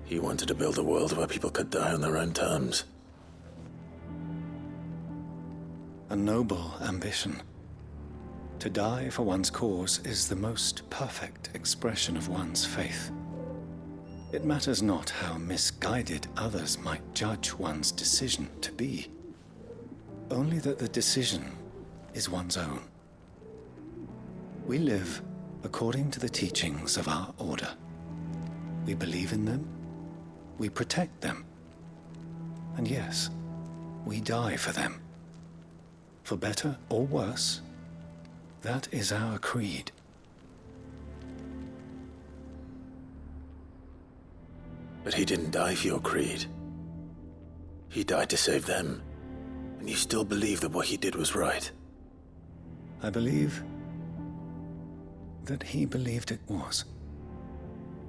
He wanted to build a world where people could die on their own terms. A noble ambition. To die for one's cause is the most perfect expression of one's faith. It matters not how misguided others might judge one's decision to be, only that the decision is one's own. We live according to the teachings of our order. We believe in them, we protect them, and yes, we die for them. For better or worse, that is our creed. But he didn't die for your creed. He died to save them. And you still believe that what he did was right. I believe that he believed it was.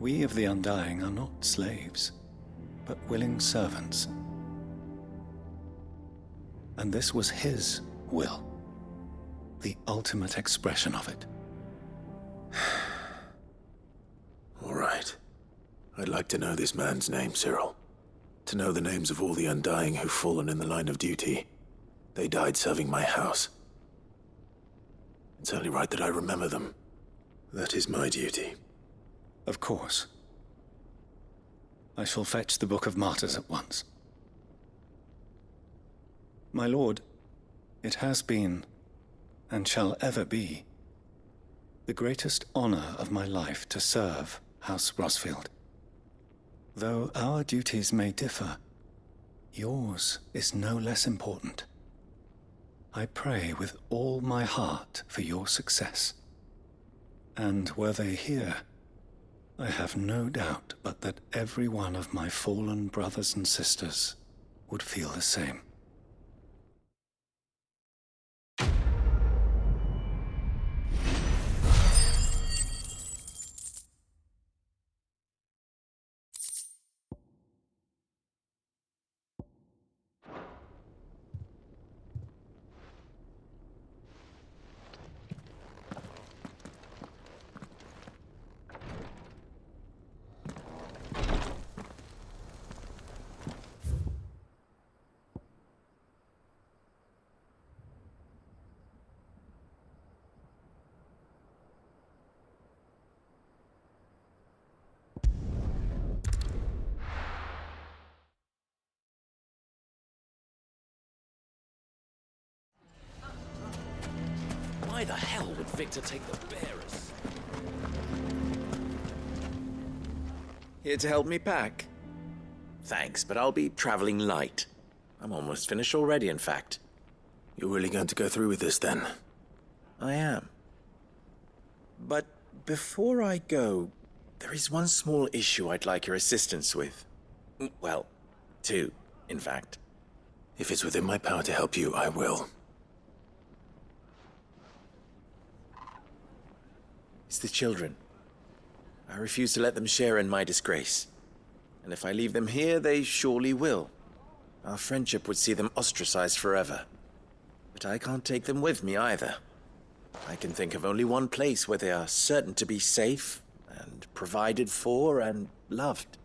We of the Undying are not slaves, but willing servants. And this was his will, the ultimate expression of it. All right. I'd like to know this man's name, Cyril. To know the names of all the Undying who've fallen in the line of duty. They died serving my house. It's only right that I remember them. That is my duty. Of course. I shall fetch the Book of Martyrs at once. My lord, it has been, and shall ever be, the greatest honor of my life to serve House Rosfield. Though our duties may differ, yours is no less important. I pray with all my heart for your success. And were they here, I have no doubt but that every one of my fallen brothers and sisters would feel the same. Why the hell would Victor take the bearers? Here to help me pack? Thanks, but I'll be traveling light. I'm almost finished already, in fact. You're really going to go through with this, then? I am. But before I go, there is one small issue I'd like your assistance with. Well, two, in fact. If it's within my power to help you, I will. It's the children. I refuse to let them share in my disgrace. And if I leave them here, they surely will. Our friendship would see them ostracized forever. But I can't take them with me either. I can think of only one place where they are certain to be safe and provided for and loved.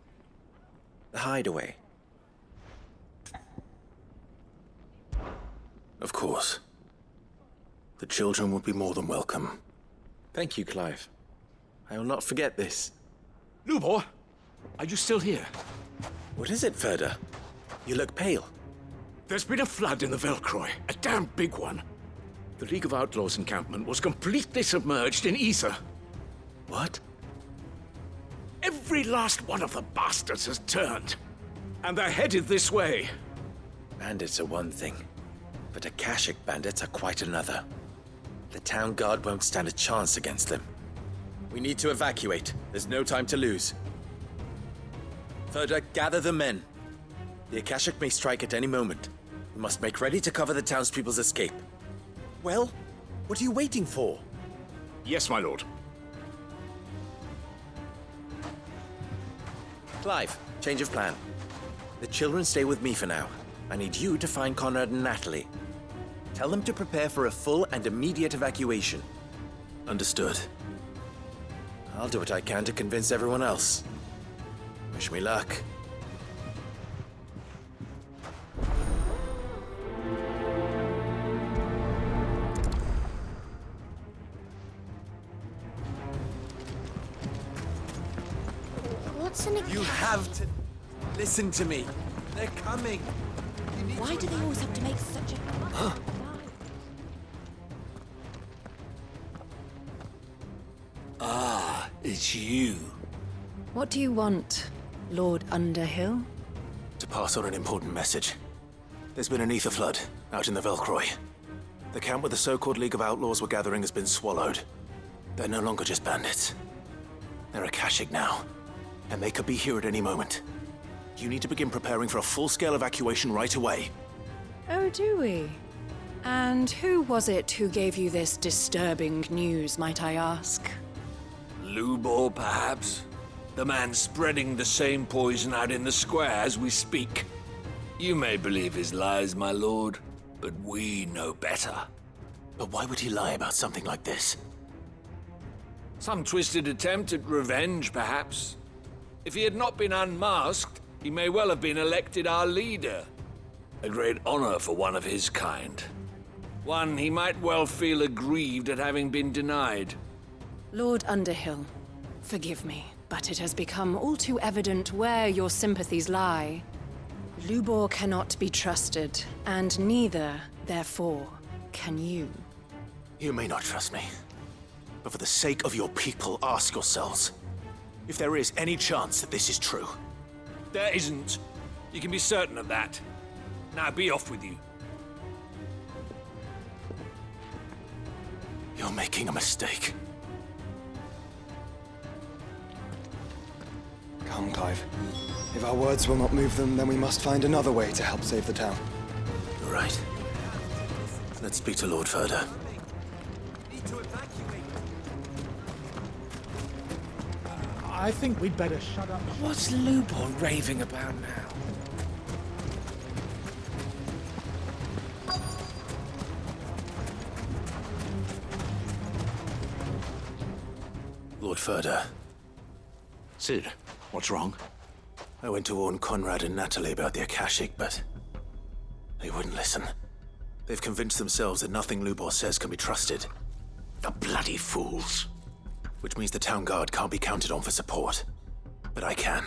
The Hideaway. Of course. The children would be more than welcome. Thank you, Clive. I will not forget this. Lubor, are you still here? What is it, Ferda? You look pale. There's been a flood in the Velcroy, a damn big one. The League of Outlaws encampment was completely submerged in ether. What? Every last one of the bastards has turned. And they're headed this way. Bandits are one thing, but Akashic bandits are quite another. The town guard won't stand a chance against them. We need to evacuate. There's no time to lose. Further, gather the men. The Akashic may strike at any moment. We must make ready to cover the townspeople's escape. Well, what are you waiting for? Yes, my lord. Clive, change of plan. The children stay with me for now. I need you to find Conrad and Natalie. Tell them to prepare for a full and immediate evacuation. Understood. I'll do what I can to convince everyone else. Wish me luck. What's an You have to listen to me. They're coming. Why do they always have to make such a... Ah, it's you. What do you want, Lord Underhill? To pass on an important message. There's been an ether flood out in the Velcroy. The camp where the so-called League of Outlaws were gathering has been swallowed. They're no longer just bandits. They're Akashic now, and they could be here at any moment. You need to begin preparing for a full-scale evacuation right away. Oh, do we? And who was it who gave you this disturbing news, might I ask? Lubor, perhaps? The man spreading the same poison out in the square as we speak. You may believe his lies, my lord, but we know better. But why would he lie about something like this? Some twisted attempt at revenge, perhaps. If he had not been unmasked, he may well have been elected our leader. A great honor for one of his kind. One he might well feel aggrieved at having been denied. Lord Underhill, forgive me, but it has become all too evident where your sympathies lie. Lubor cannot be trusted, and neither, therefore, can you. You may not trust me, but for the sake of your people, ask yourselves if there is any chance that this is true. There isn't. You can be certain of that. Now be off with you. You're making a mistake. Come, Clive. If our words will not move them, then we must find another way to help save the town. You're right. Let's speak to Lord Furder. I think we'd better shut up. What's Lubor raving about now? Lord Furder. Sid, what's wrong? I went to warn Conrad and Natalie about the Akashic, but they wouldn't listen. They've convinced themselves that nothing Lubor says can be trusted. The bloody fools. Which means the town guard can't be counted on for support. But I can.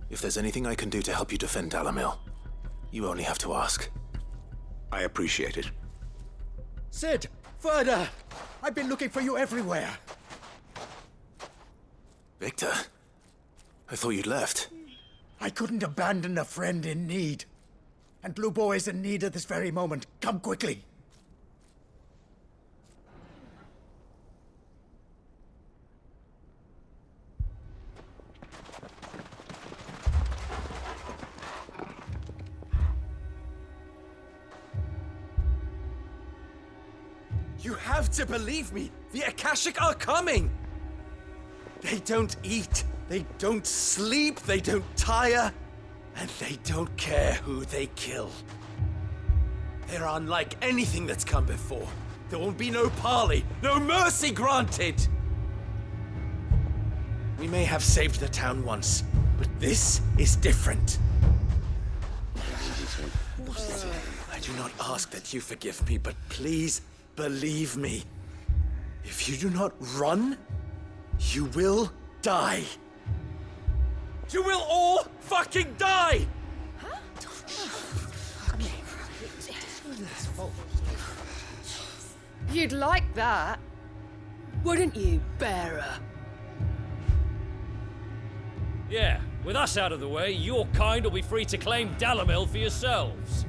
If there's anything I can do to help you defend Dalamil, you only have to ask. I appreciate it. Sid! Further! I've been looking for you everywhere. Victor? I thought you'd left. I couldn't abandon a friend in need. And Lubor is in need at this very moment. Come quickly. You have to believe me! The Akashic are coming! They don't eat, they don't sleep, they don't tire, and they don't care who they kill. They're unlike anything that's come before. There will be no parley, no mercy granted! We may have saved the town once, but this is different. I do not ask that you forgive me, but please believe me. If you do not run, you will die. You will all fucking die! you'd like that. Wouldn't you, bearer? Yeah, with us out of the way, your kind will be free to claim Dalamil for yourselves.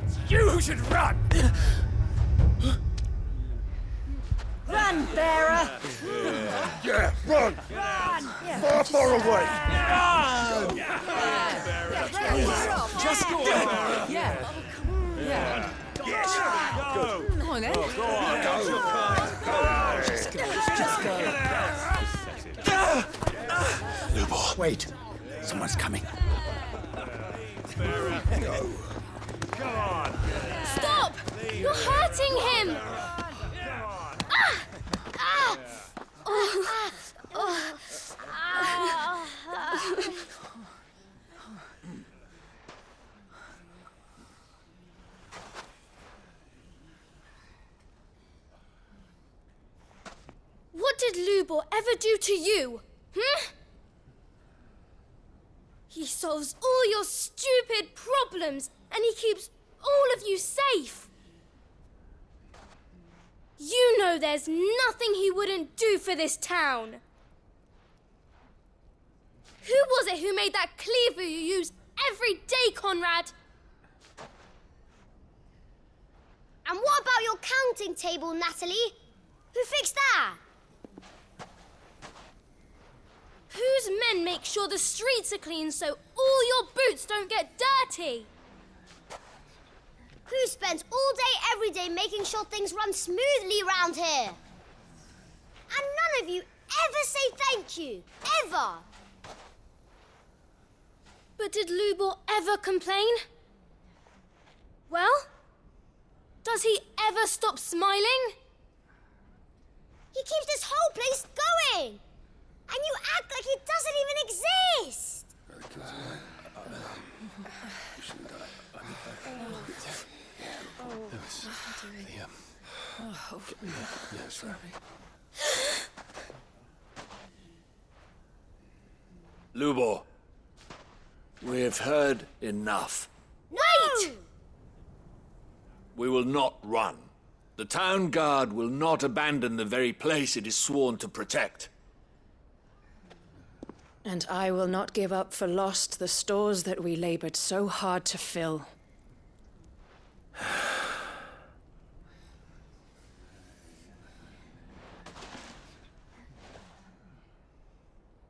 It's you who should run! Run, bearer! Yeah, run! Run! Far, far away! Run! Just go on! Yeah. Yeah. Yes! Go! Come on, then. Go on! Go! Just go. Lubor, wait. Someone's coming. Go! Come on! Stop! You're hurting him! What did Lubor ever do to you? He solves all your stupid problems and he keeps all of you safe. You know there's nothing he wouldn't do for this town. Who was it who made that cleaver you use every day, Conrad? And what about your counting table, Natalie? Who fixed that? Whose men make sure the streets are clean so all your boots don't get dirty? Who spends all day, every day making sure things run smoothly round here? And none of you ever say thank you. Ever. But did Lubor ever complain? Well, does he ever stop smiling? He keeps this whole place going. And you act like it doesn't even exist. Lubor, we've heard enough. Wait! We will not run. The town guard will not abandon the very place it is sworn to protect. And I will not give up for lost the stores that we labored so hard to fill.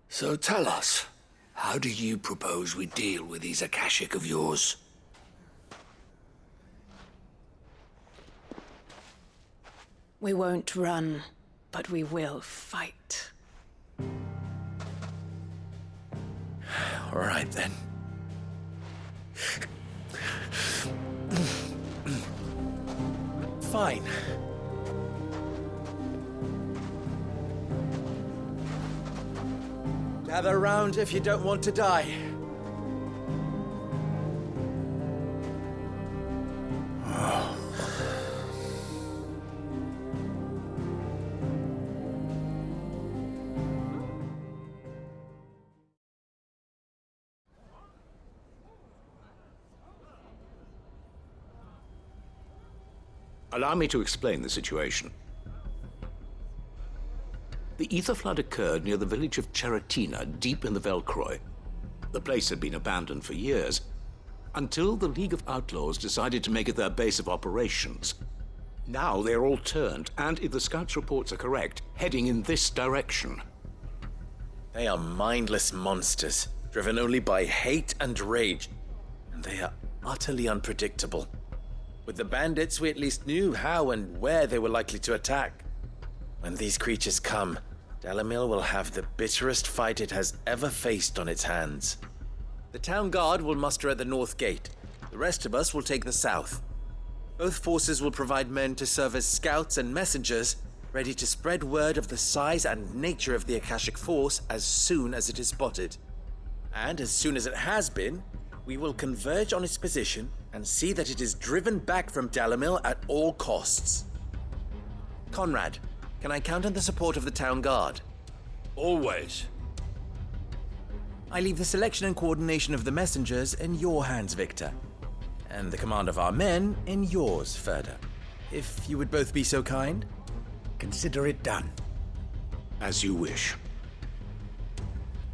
So tell us, how do you propose we deal with these Akashic of yours? We won't run, but we will fight. All right, then. Fine. Gather round if you don't want to die. Allow me to explain the situation. The ether flood occurred near the village of Cheratina, deep in the Velcroy. The place had been abandoned for years, until the League of Outlaws decided to make it their base of operations. Now they're all turned, and if the scouts' reports are correct, heading in this direction. They are mindless monsters, driven only by hate and rage. And they are utterly unpredictable. With the bandits, we at least knew how and where they were likely to attack. When these creatures come, Dalamil will have the bitterest fight it has ever faced on its hands. The town guard will muster at the north gate. The rest of us will take the south. Both forces will provide men to serve as scouts and messengers, ready to spread word of the size and nature of the Akashic force as soon as it is spotted. And as soon as it has been, we will converge on its position and see that it is driven back from Dalamil at all costs. Conrad, can I count on the support of the town guard? Always. I leave the selection and coordination of the messengers in your hands, Victor. And the command of our men in yours, Ferda. if you would both be so kind. Consider it done. As you wish.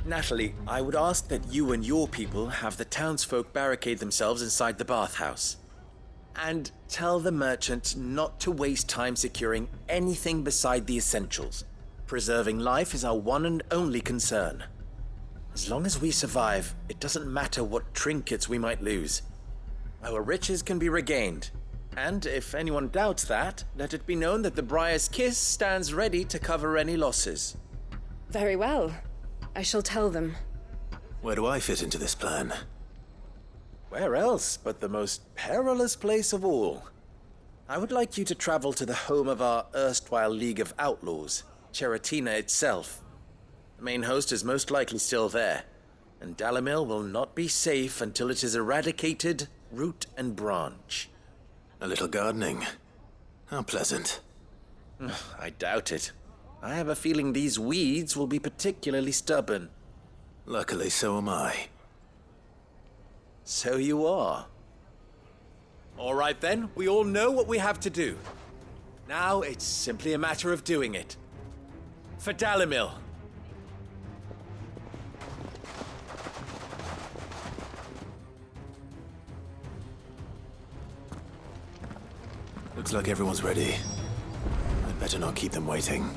Natalie, I would ask that you and your people have the townsfolk barricade themselves inside the bathhouse. And tell the merchant not to waste time securing anything beside the essentials. Preserving life is our one and only concern. As long as we survive, it doesn't matter what trinkets we might lose. Our riches can be regained. And if anyone doubts that, let it be known that the Briar's Kiss stands ready to cover any losses. Very well. I shall tell them. Where do I fit into this plan? Where else but the most perilous place of all? I would like you to travel to the home of our erstwhile League of Outlaws, Cheratina itself. The main host is most likely still there, and Dalimil will not be safe until it is eradicated, root and branch. A little gardening. How pleasant. I doubt it. I have a feeling these weeds will be particularly stubborn. Luckily, so am I. So you are. All right then, we all know what we have to do. Now it's simply a matter of doing it. For Dalimil. Looks like everyone's ready. I'd better not keep them waiting.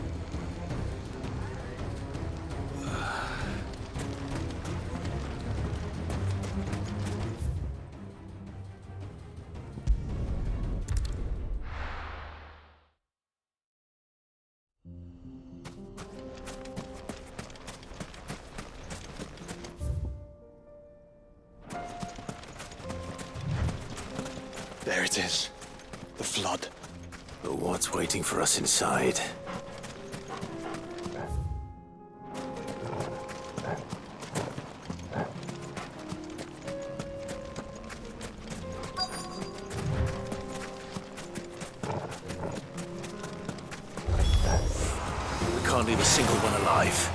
There it is. The flood. But what's waiting for us inside? We can't leave a single one alive.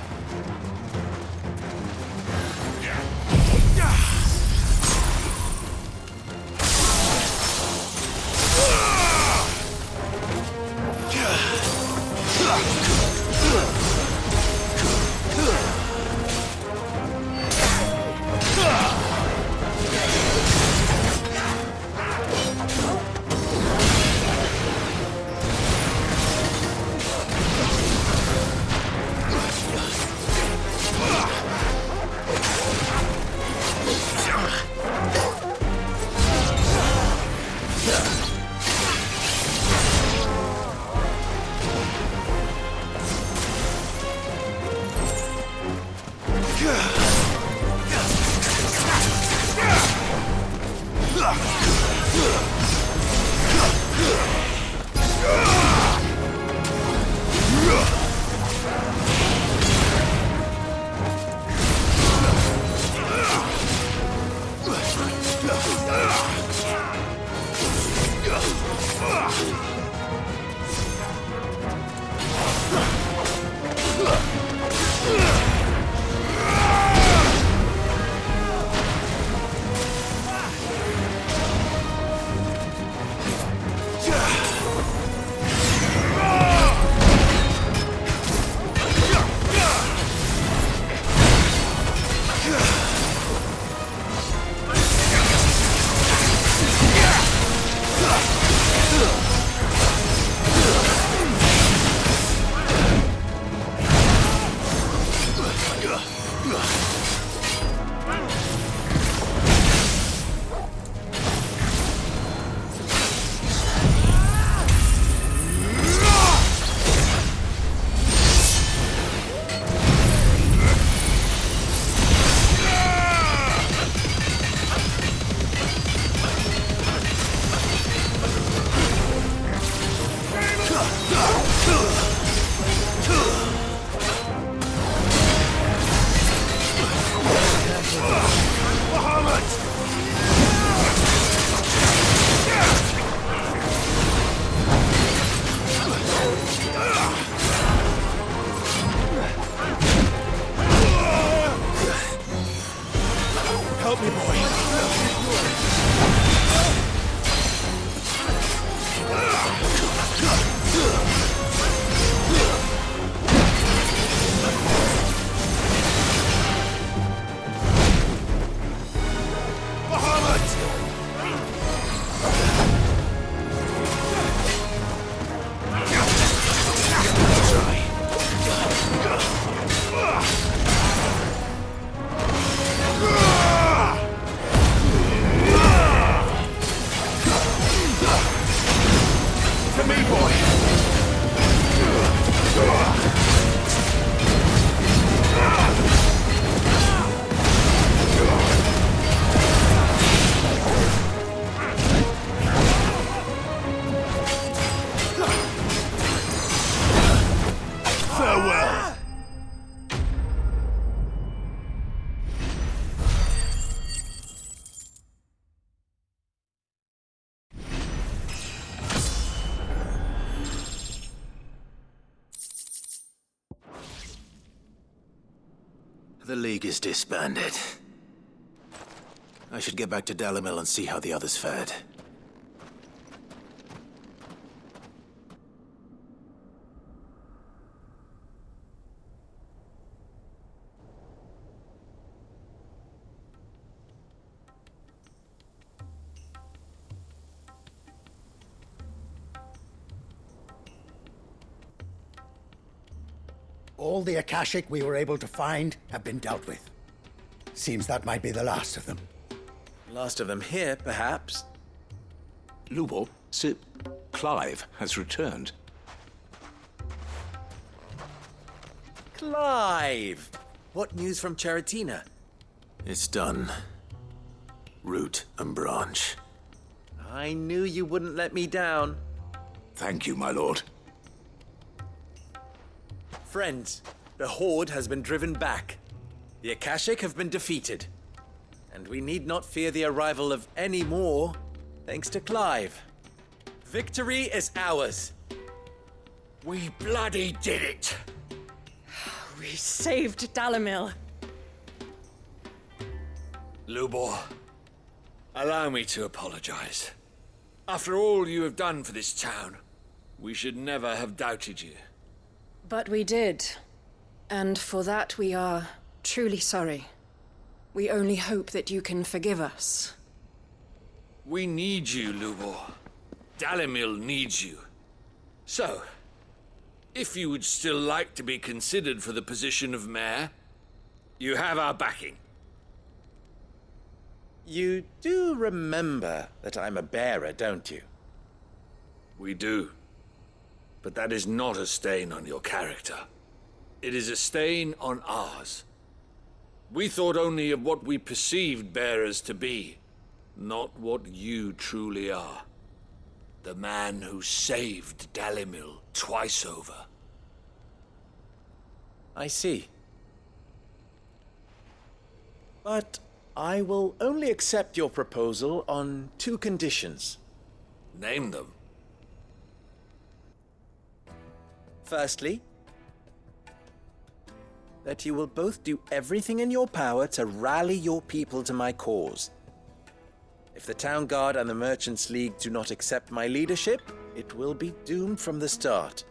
Help me, boy. The League is disbanded. I should get back to Dalimil and see how the others fared. All the Akashic we were able to find have been dealt with. Seems that might be the last of them. Last of them here, perhaps. Lubor, Sir Clive has returned. Clive! What news from Charatina? It's done. Root and branch. I knew you wouldn't let me down. Thank you, my lord. Friends, the Horde has been driven back. The Akashic have been defeated. And we need not fear the arrival of any more, thanks to Clive. Victory is ours. We bloody did it! We saved Dalimil. Lubor, allow me to apologize. After all you have done for this town, we should never have doubted you. But we did. And for that we are truly sorry. We only hope that you can forgive us. We need you, Lubor. Dalimil needs you. So, if you would still like to be considered for the position of mayor, you have our backing. You do remember that I'm a bearer, don't you? We do. But that is not a stain on your character. It is a stain on ours. We thought only of what we perceived bearers to be, not what you truly are. The man who saved Dalimil twice over. I see. But I will only accept your proposal on 2 conditions. Name them. Firstly, that you will both do everything in your power to rally your people to my cause. If the Town Guard and the Merchants League do not accept my leadership, it will be doomed from the start.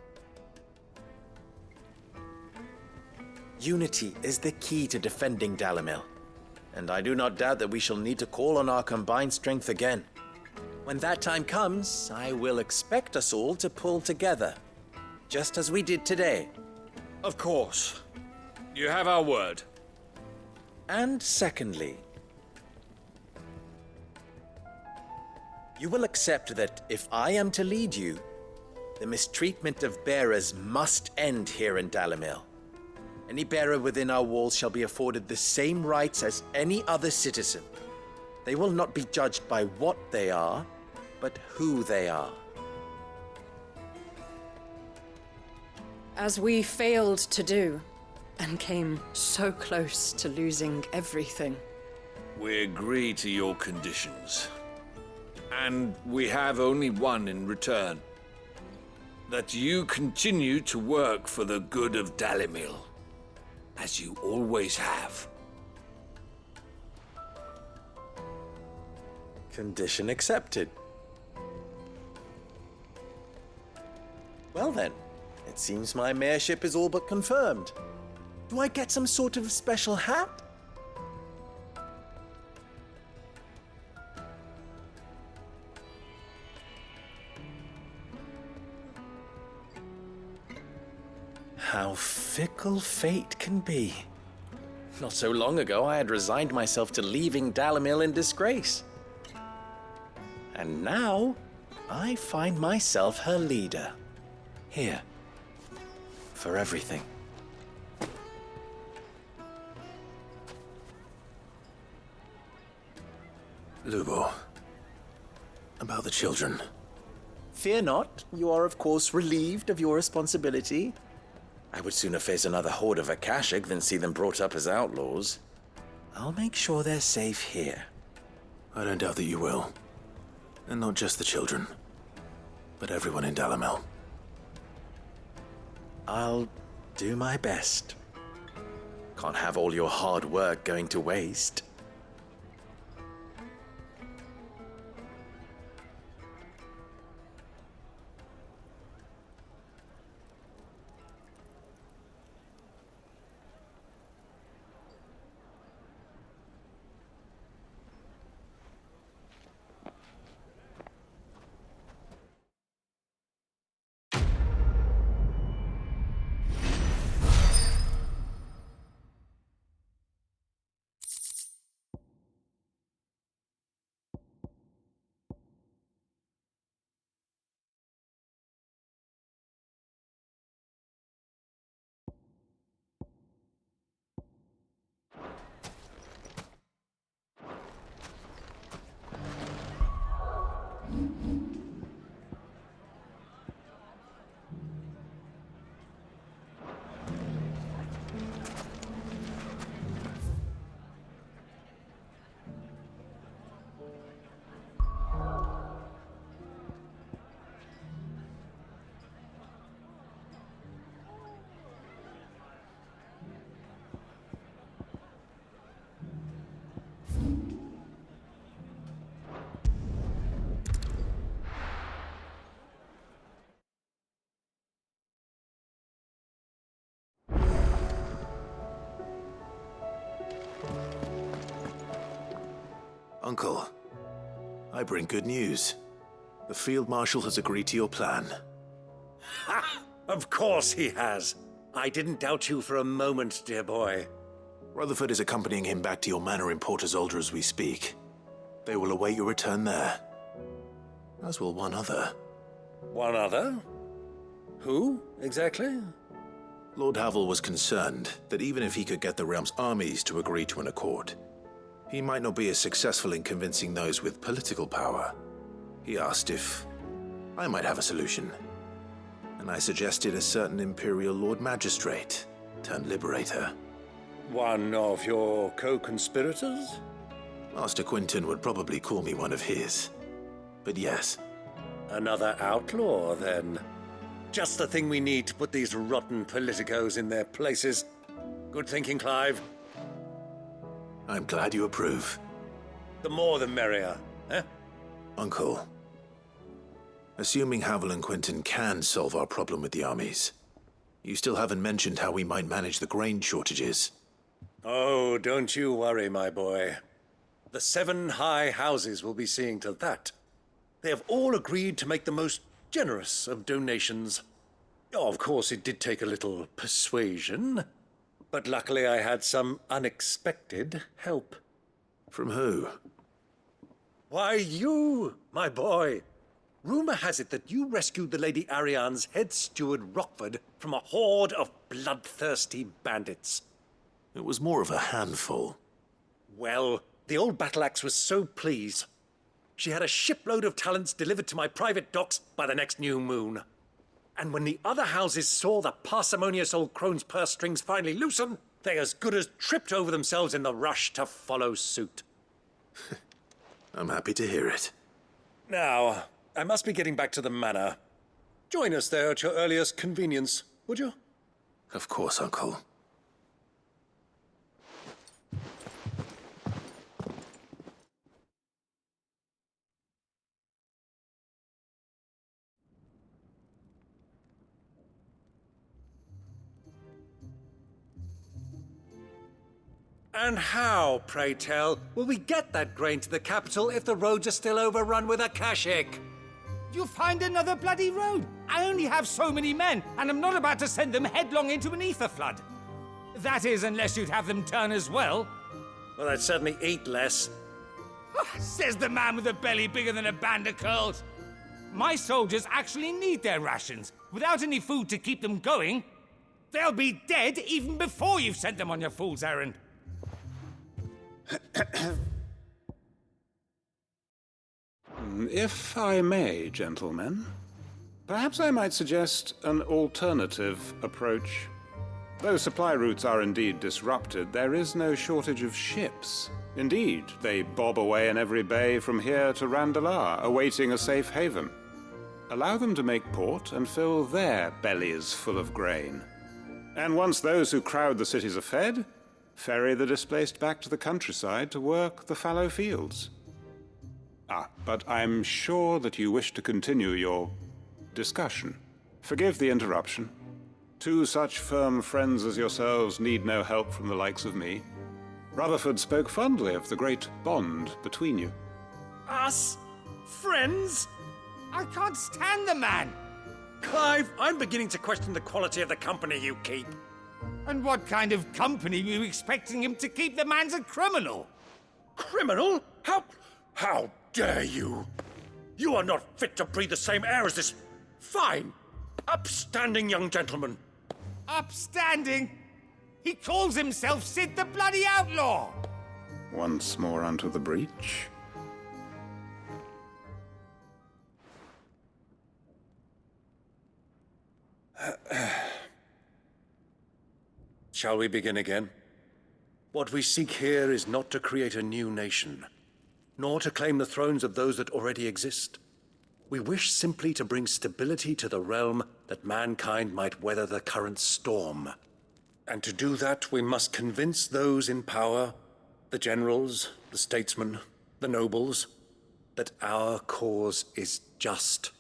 Unity is the key to defending Dalimil, and I do not doubt that we shall need to call on our combined strength again. When that time comes, I will expect us all to pull together, just as we did today. Of course. You have our word. And secondly, you will accept that if I am to lead you, the mistreatment of bearers must end here in Dalimil. Any bearer within our walls shall be afforded the same rights as any other citizen. They will not be judged by what they are, but who they are. As we failed to do, and came so close to losing everything. We agree to your conditions. And we have only one in return. That you continue to work for the good of Dalimil, as you always have. Condition accepted. Well then, it seems my mayorship is all but confirmed. Do I get some sort of special hat? How fickle fate can be. Not so long ago, I had resigned myself to leaving Dalimil in disgrace. And now, I find myself her leader. Here. For everything. Lubor. About the children. Fear not. You are, of course, relieved of your responsibility. I would sooner face another horde of Akashic than see them brought up as outlaws. I'll make sure they're safe here. I don't doubt that you will. And not just the children, but everyone in Dalimil. I'll do my best. Can't have all your hard work going to waste. Uncle, I bring good news. The Field Marshal has agreed to your plan. Ha! Of course he has. I didn't doubt you for a moment, dear boy. Rutherford is accompanying him back to your manor in Port Isolde as we speak. They will await your return there. As will one other. One other? Who, exactly? Lord Havel was concerned that even if he could get the realm's armies to agree to an accord, he might not be as successful in convincing those with political power. He asked if I might have a solution, and I suggested a certain Imperial Lord Magistrate turned Liberator. One of your co-conspirators? Master Quinton would probably call me one of his, but yes. Another outlaw, then. Just the thing we need to put these rotten politicos in their places. Good thinking, Clive. I'm glad you approve. The more the merrier, eh? Uncle, assuming Havel and Quinton can solve our problem with the armies, you still haven't mentioned how we might manage the grain shortages. Oh, don't you worry, my boy. The 7 high houses will be seeing to that. They have all agreed to make the most generous of donations. Oh, of course, it did take a little persuasion, but luckily I had some unexpected help. From who? Why, you, my boy. Rumor has it that you rescued the Lady Ariane's head steward Rockford from a horde of bloodthirsty bandits. It was more of a handful. Well, the old battle axe was so pleased. She had a shipload of talents delivered to my private docks by the next new moon. And when the other houses saw the parsimonious old crone's purse strings finally loosen, they as good as tripped over themselves in the rush to follow suit. I'm happy to hear it. Now, I must be getting back to the manor. Join us there at your earliest convenience, would you? Of course, Uncle. And how, pray tell, will we get that grain to the capital if the roads are still overrun with Akashic? You find another bloody road. I only have so many men, and I'm not about to send them headlong into an ether flood. That is, unless you'd have them turn as well. Well, I'd certainly eat less. Says the man with a belly bigger than a band of curls. My soldiers actually need their rations. Without any food to keep them going, they'll be dead even before you've sent them on your fool's errand. If I may, gentlemen, perhaps I might suggest an alternative approach. Though supply routes are indeed disrupted, there is no shortage of ships. Indeed, they bob away in every bay from here to Randalar, awaiting a safe haven. Allow them to make port and fill their bellies full of grain. And once those who crowd the cities are fed, ferry the displaced back to the countryside to work the fallow fields. But I'm sure that you wish to continue your discussion. Forgive the interruption. Two such firm friends as yourselves need no help from the likes of me. Rutherford spoke fondly of the great bond between you. Us? Friends? I can't stand the man! Clive, I'm beginning to question the quality of the company you keep. And what kind of company were you expecting him to keep? The man's a criminal! Criminal? How dare you? You are not fit to breathe the same air as this fine, upstanding young gentleman. Upstanding? He calls himself Sid the Bloody Outlaw! Once more unto the breach. Shall we begin again? What we seek here is not to create a new nation, nor to claim the thrones of those that already exist. We wish simply to bring stability to the realm that mankind might weather the current storm. And to do that, we must convince those in power, the generals, the statesmen, the nobles, that our cause is just.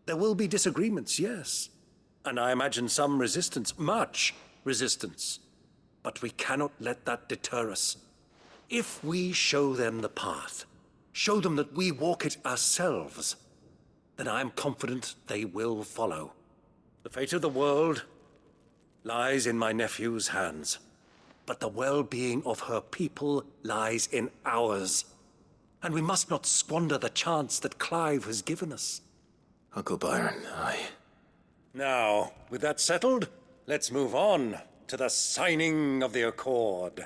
There will be disagreements, yes. And I imagine some resistance, much resistance. But we cannot let that deter us. If we show them the path, show them that we walk it ourselves, then I am confident they will follow. The fate of the world lies in my nephew's hands, but the well-being of her people lies in ours. And we must not squander the chance that Clive has given us. Uncle Byron, Now, with that settled, let's move on to the signing of the Accord.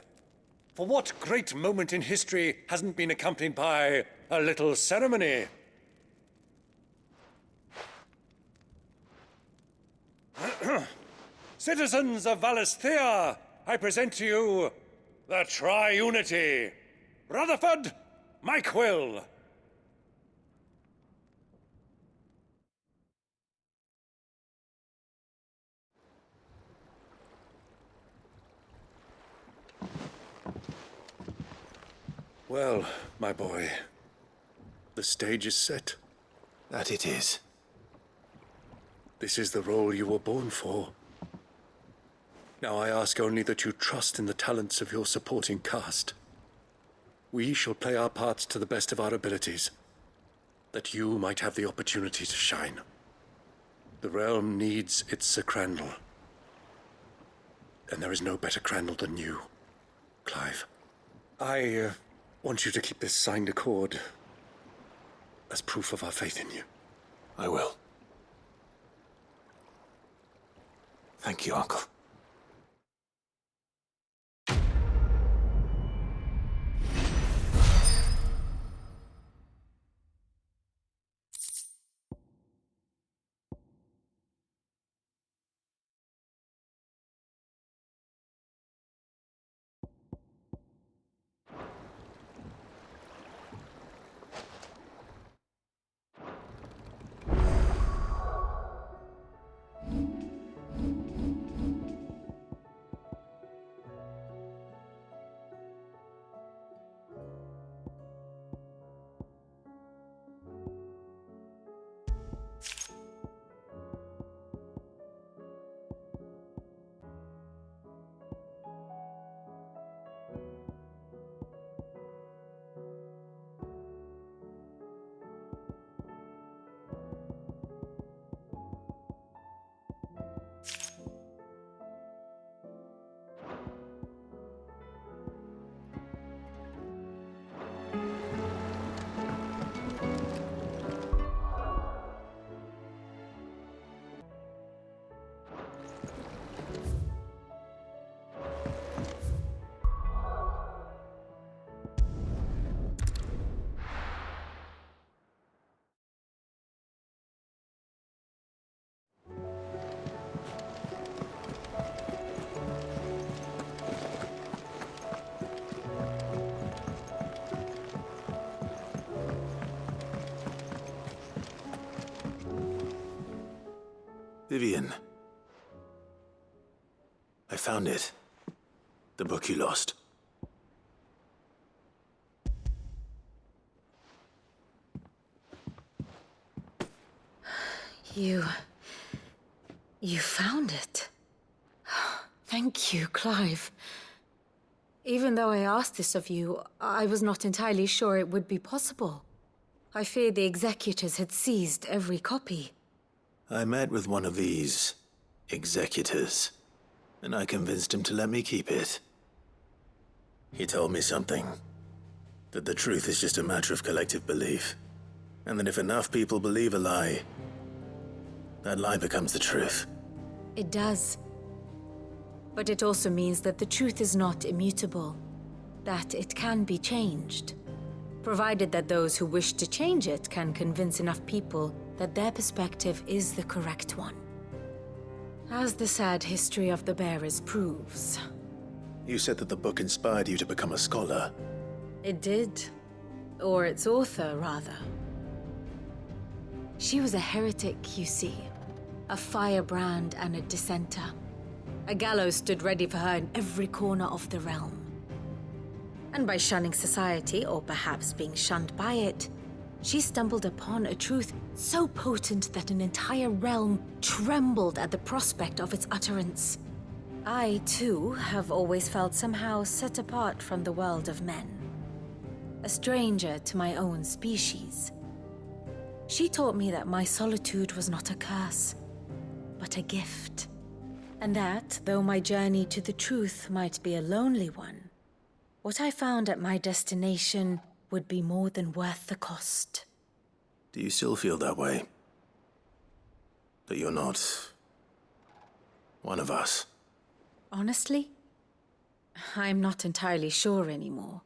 For what great moment in history hasn't been accompanied by a little ceremony? Citizens of Valisthea, I present to you the Triunity. Rutherford, Mike Will. Well, my boy, the stage is set. That it is. This is the role you were born for. Now I ask only that you trust in the talents of your supporting cast. We shall play our parts to the best of our abilities, that you might have the opportunity to shine. The realm needs its Sir Crandall. And there is no better Crandall than you, Clive. I want you to keep this signed accord as proof of our faith in you. I will. Thank you, Uncle. Vivian. I found it. The book you lost. You found it. Thank you, Clive. Even though I asked this of you, I was not entirely sure it would be possible. I feared the executors had seized every copy. I met with one of these executors, and I convinced him to let me keep it. He told me something. That the truth is just a matter of collective belief. And that if enough people believe a lie, that lie becomes the truth. It does. But it also means that the truth is not immutable. That it can be changed. Provided that those who wish to change it can convince enough people that their perspective is the correct one. As the sad history of the bearers proves. You said that the book inspired you to become a scholar. It did. Or its author, rather. She was a heretic, you see. A firebrand and a dissenter. A gallows stood ready for her in every corner of the realm. And by shunning society, or perhaps being shunned by it, she stumbled upon a truth so potent that an entire realm trembled at the prospect of its utterance. I, too, have always felt somehow set apart from the world of men. A stranger to my own species. She taught me that my solitude was not a curse, but a gift. And that, though my journey to the truth might be a lonely one, what I found at my destination would be more than worth the cost. Do you still feel that way? That you're not one of us? Honestly, I'm not entirely sure anymore.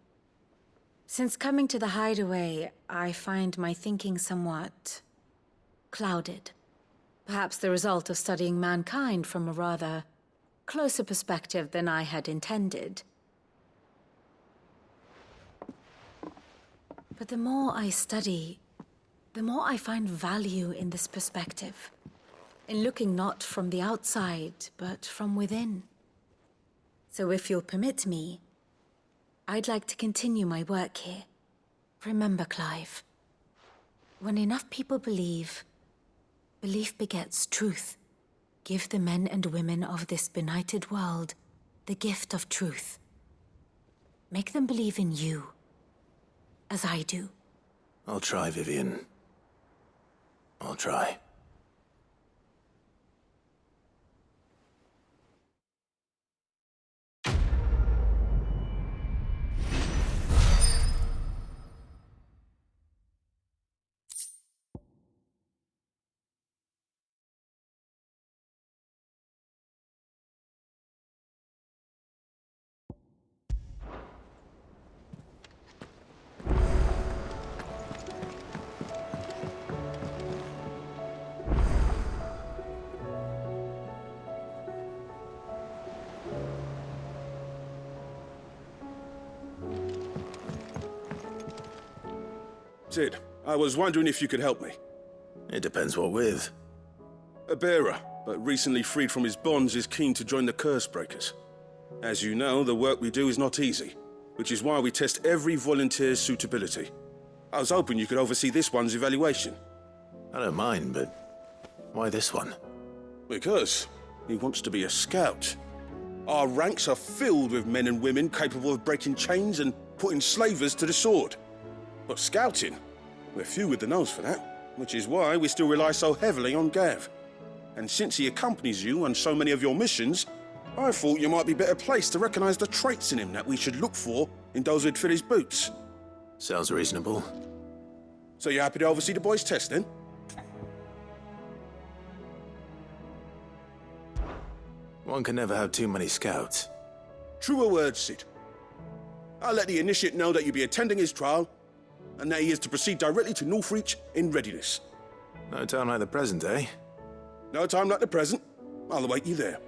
Since coming to the hideaway, I find my thinking somewhat clouded. Perhaps the result of studying mankind from a rather closer perspective than I had intended. But the more I study, the more I find value in this perspective. In looking not from the outside, but from within. So if you'll permit me, I'd like to continue my work here. Remember, Clive, when enough people believe, belief begets truth. Give the men and women of this benighted world the gift of truth. Make them believe in you, as I do. I'll try, Vivian. I'll try. Sid, I was wondering if you could help me. It depends what with. A bearer, but recently freed from his bonds, is keen to join the Curse Breakers. As you know, the work we do is not easy, which is why we test every volunteer's suitability. I was hoping you could oversee this one's evaluation. I don't mind, but why this one? Because he wants to be a scout. Our ranks are filled with men and women capable of breaking chains and putting slavers to the sword. But scouting, we're few with the nose for that, which is why we still rely so heavily on Gav. And since he accompanies you on so many of your missions, I thought you might be better placed to recognize the traits in him that we should look for in those who'd fill his boots. Sounds reasonable. So you're happy to oversee the boys' test, then? One can never have too many scouts. Truer words, Sid. I'll let the initiate know that you'll be attending his trial, and that he is to proceed directly to Northreach in readiness. No time like the present, eh? No time like the present. I'll await you there.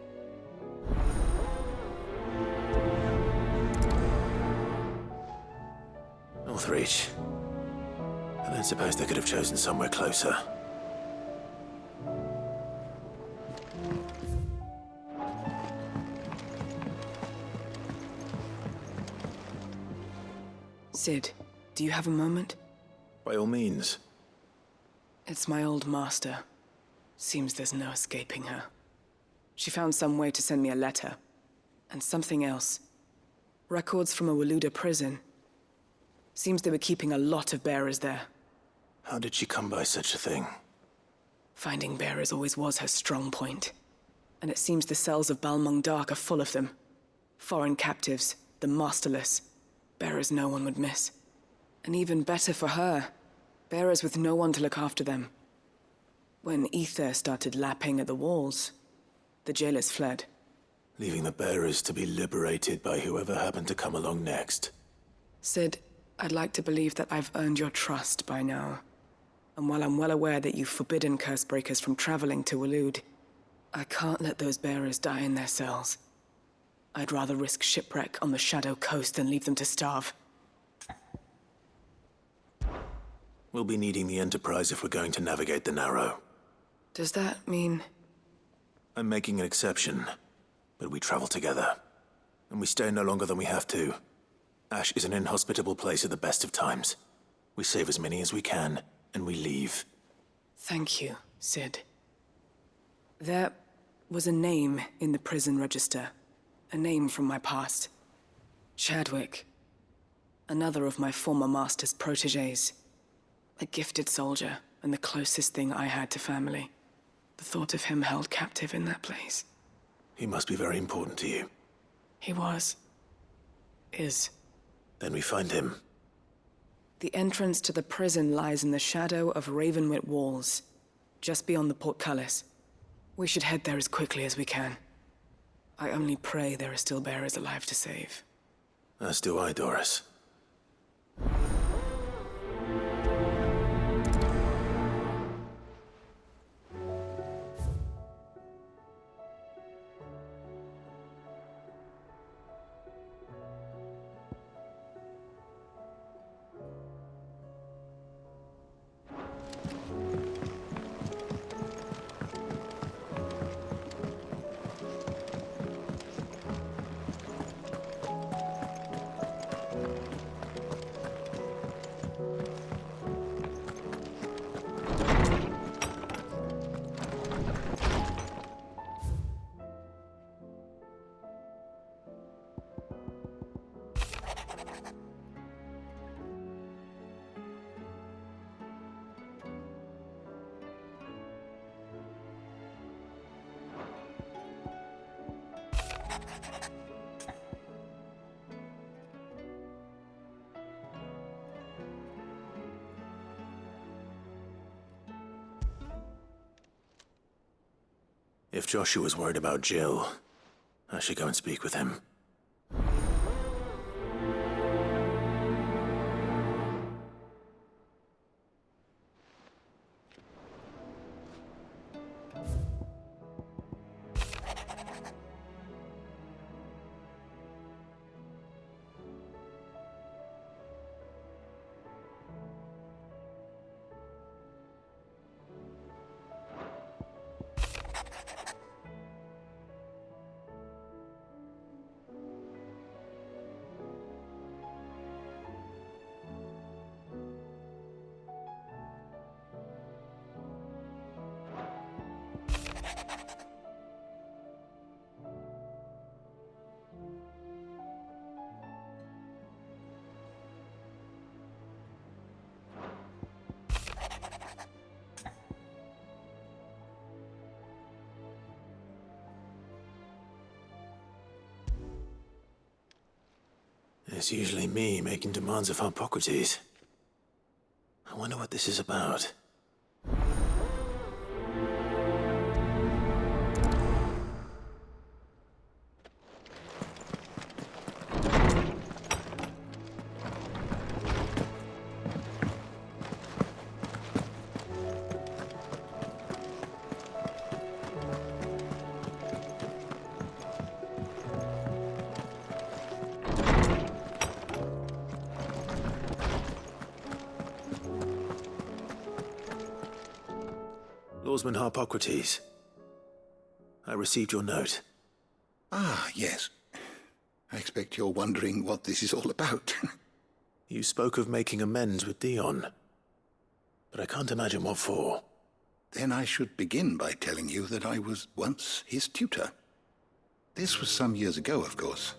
Northreach. I don't suppose they could have chosen somewhere closer. Sid, do you have a moment? By all means. It's my old master. Seems there's no escaping her. She found some way to send me a letter. And something else. Records from a Waluda prison. Seems they were keeping a lot of bearers there. How did she come by such a thing? Finding bearers always was her strong point. And it seems the cells of Balmung Dark are full of them. Foreign captives, the masterless. Bearers no one would miss. And even better for her, bearers with no one to look after them. When ether started lapping at the walls, the jailers fled. Leaving the bearers to be liberated by whoever happened to come along next. Sid, I'd like to believe that I've earned your trust by now. And while I'm well aware that you've forbidden Cursebreakers from traveling to Waloed, I can't let those bearers die in their cells. I'd rather risk shipwreck on the Shadow Coast than leave them to starve. We'll be needing the Enterprise if we're going to navigate the Narrow. Does that mean... I'm making an exception, but we travel together. And we stay no longer than we have to. Ash is an inhospitable place at the best of times. We save as many as we can, and we leave. Thank you, Sid. There was a name in the prison register. A name from my past. Chadwick. Another of my former master's protégés. A gifted soldier, and the closest thing I had to family. The thought of him held captive in that place. He must be very important to you. He was. Is. Then we find him. The entrance to the prison lies in the shadow of Ravenwit Walls, just beyond the portcullis. We should head there as quickly as we can. I only pray there are still bearers alive to save. As do I, Doris. If Joshua's worried about Jill, I should go and speak with him. It's usually me making demands of Hippocrates. I wonder what this is about. Lawsman Hippocrates. I received your note. Ah, yes. I expect you're wondering what this is all about. You spoke of making amends with Dion, but I can't imagine what for. Then I should begin by telling you that I was once his tutor. This was some years ago, of course,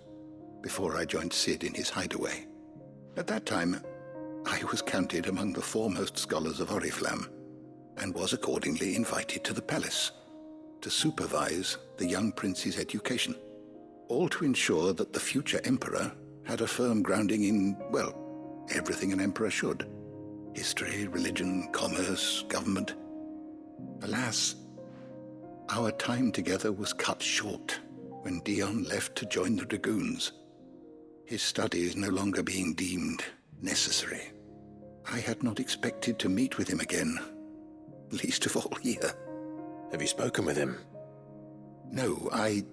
before I joined Sid in his hideaway. At that time, I was counted among the foremost scholars of Oriflamme, and was accordingly invited to the palace to supervise the young prince's education, all to ensure that the future emperor had a firm grounding in, well, everything an emperor should. History, religion, commerce, government. Alas, our time together was cut short when Dion left to join the Dragoons, his studies no longer being deemed necessary. I had not expected to meet with him again, least of all here. Have you spoken with him? No, I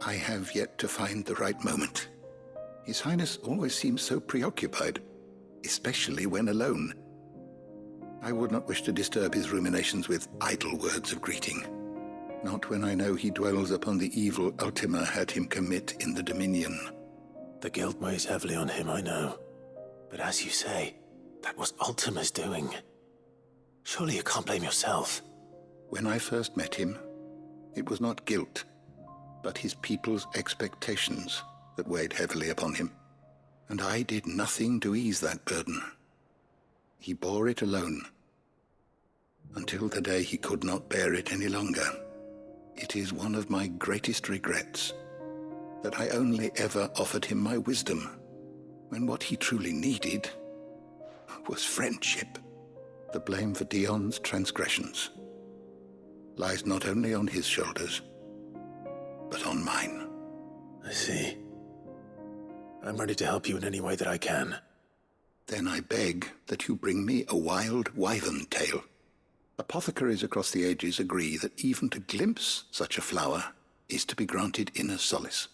have yet to find the right moment. His Highness always seems so preoccupied, especially when alone. I would not wish to disturb his ruminations with idle words of greeting. Not when I know he dwells upon the evil Ultima had him commit in the Dominion. The guilt weighs heavily on him, I know. But as you say, that was Ultima's doing. Surely you can't blame yourself. When I first met him, it was not guilt, but his people's expectations that weighed heavily upon him. And I did nothing to ease that burden. He bore it alone, until the day he could not bear it any longer. It is one of my greatest regrets that I only ever offered him my wisdom, when what he truly needed was friendship. The blame for Dion's transgressions lies not only on his shoulders, but on mine. I see. I'm ready to help you in any way that I can. Then I beg that you bring me a wild wyvern tail. Apothecaries across the ages agree that even to glimpse such a flower is to be granted inner solace.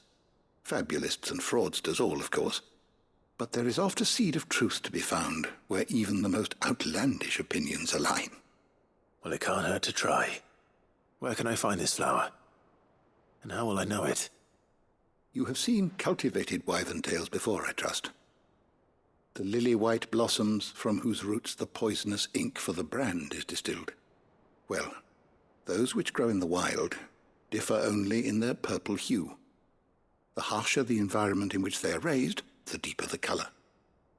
Fabulists and fraudsters all, of course. But there is oft a seed of truth to be found where even the most outlandish opinions align. Well, it can't hurt to try. Where can I find this flower? And how will I know it? You have seen cultivated wyvern tails before, I trust. The lily-white blossoms from whose roots the poisonous ink for the brand is distilled. Well, those which grow in the wild differ only in their purple hue. The harsher the environment in which they are raised, the deeper the color.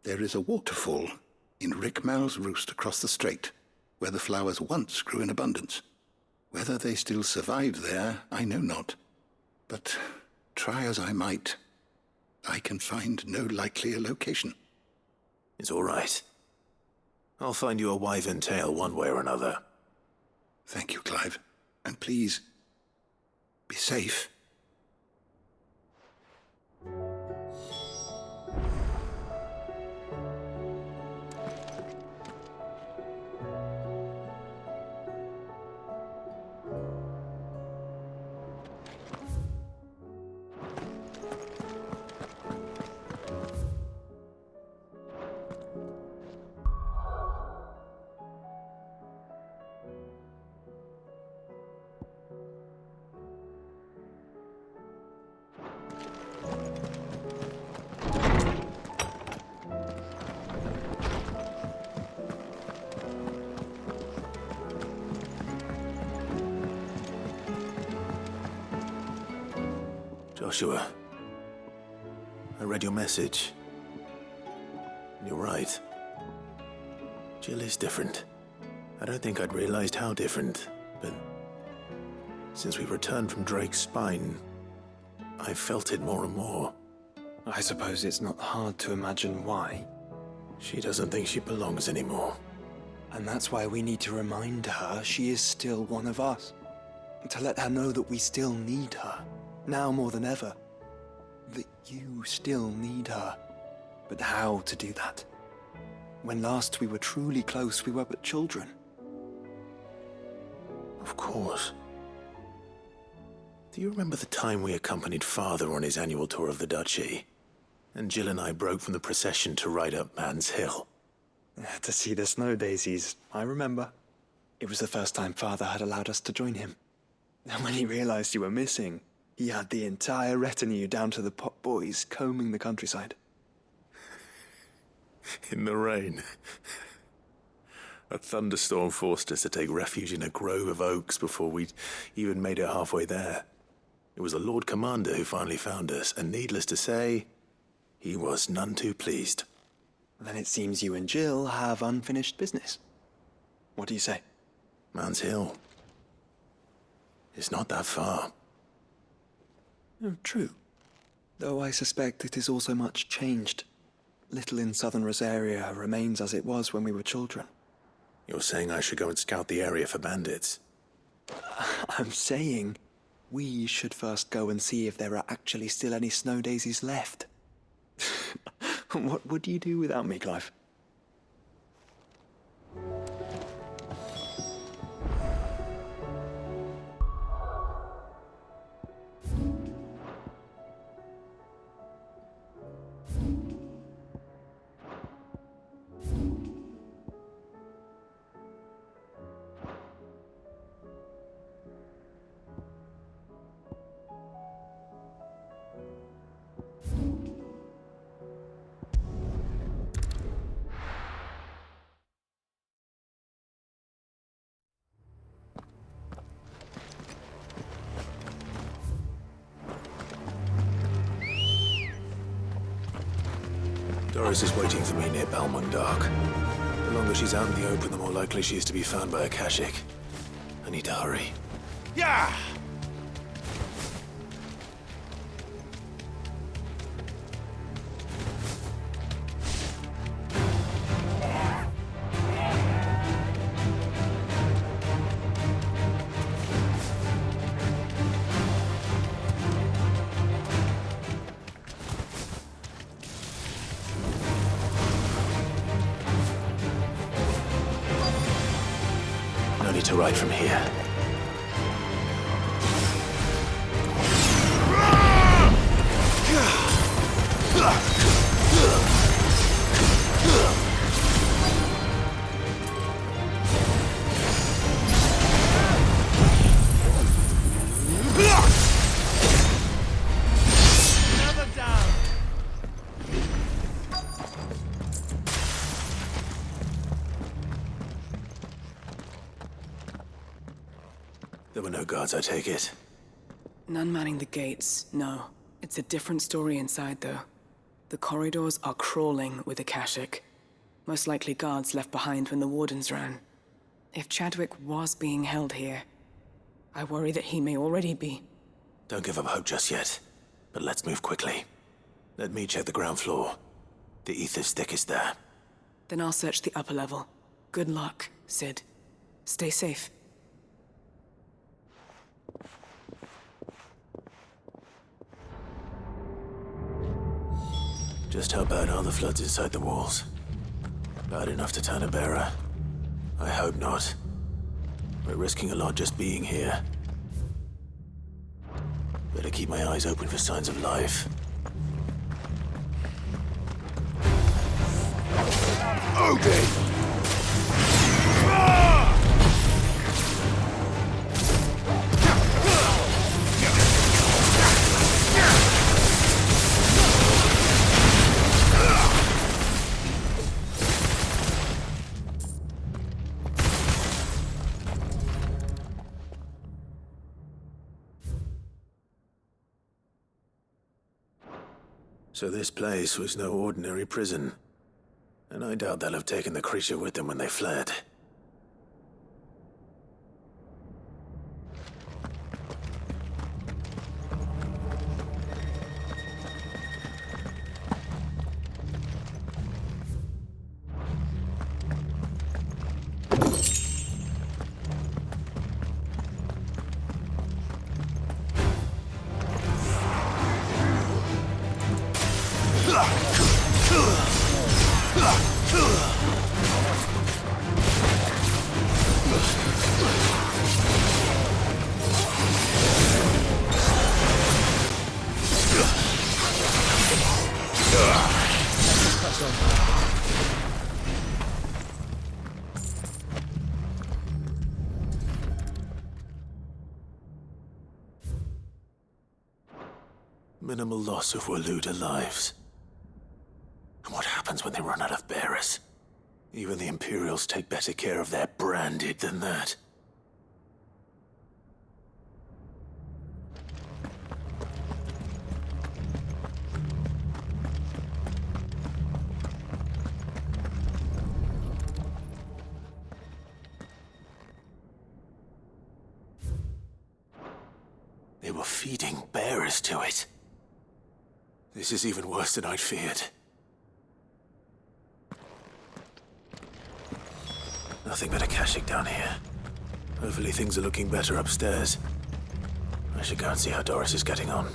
There is a waterfall in Rickmal's roost across the strait, where the flowers once grew in abundance. Whether they still survive there, I know not. But try as I might, I can find no likelier location. It's all right. I'll find you a wyvern tail one way or another. Thank you, Clive. And please, be safe. Joshua, I read your message. You're right. Jill is different. I don't think I'd realized how different, but since we returned from Drake's spine, I've felt it more and more. I suppose it's not hard to imagine why. She doesn't think she belongs anymore. And that's why we need to remind her she is still one of us. To let her know that we still need her. Now more than ever. That you still need her. But how to do that? When last we were truly close, we were but children. Of course. Do you remember the time we accompanied Father on his annual tour of the Duchy? And Jill and I broke from the procession to ride up Man's Hill. To see the snow daisies, I remember. It was the first time Father had allowed us to join him. And when he realized you were missing, he had the entire retinue down to the pot boys combing the countryside. In the rain. A thunderstorm forced us to take refuge in a grove of oaks before we'd even made it halfway there. It was the Lord Commander who finally found us, and needless to say, he was none too pleased. Then it seems you and Jill have unfinished business. What do you say? Man's Hill. It's not that far. Oh, true. Though I suspect it is also much changed. Little in southern Rosaria remains as it was when we were children. You're saying I should go and scout the area for bandits? I'm saying we should first go and see if there are actually still any snow daisies left. What would you do without me, Clive? Doris is waiting for me near Balmung Dark. The longer she's out in the open, the more likely she is to be found by a Kashik. I need to hurry. Yeah! No need to ride from here. There were no guards, I take it. None manning the gates, no. It's a different story inside, though. The corridors are crawling with Akashic. Most likely guards left behind when the wardens ran. If Chadwick was being held here, I worry that he may already be. Don't give up hope just yet, but let's move quickly. Let me check the ground floor. The ether's thickest there. Then I'll search the upper level. Good luck, Sid. Stay safe. Just how bad are the floods inside the walls? Bad enough to turn a bearer? I hope not. We're risking a lot just being here. Better keep my eyes open for signs of life. Okay. So this place was no ordinary prison. And I doubt they'll have taken the creature with them when they fled. Minimal loss of Waluda lives. And what happens when they run out of bearers? Even the Imperials take better care of their branded than that. They were feeding bearers to it. This is even worse than I'd feared. Nothing but a caching down here. Hopefully things are looking better upstairs. I should go and see how Doris is getting on.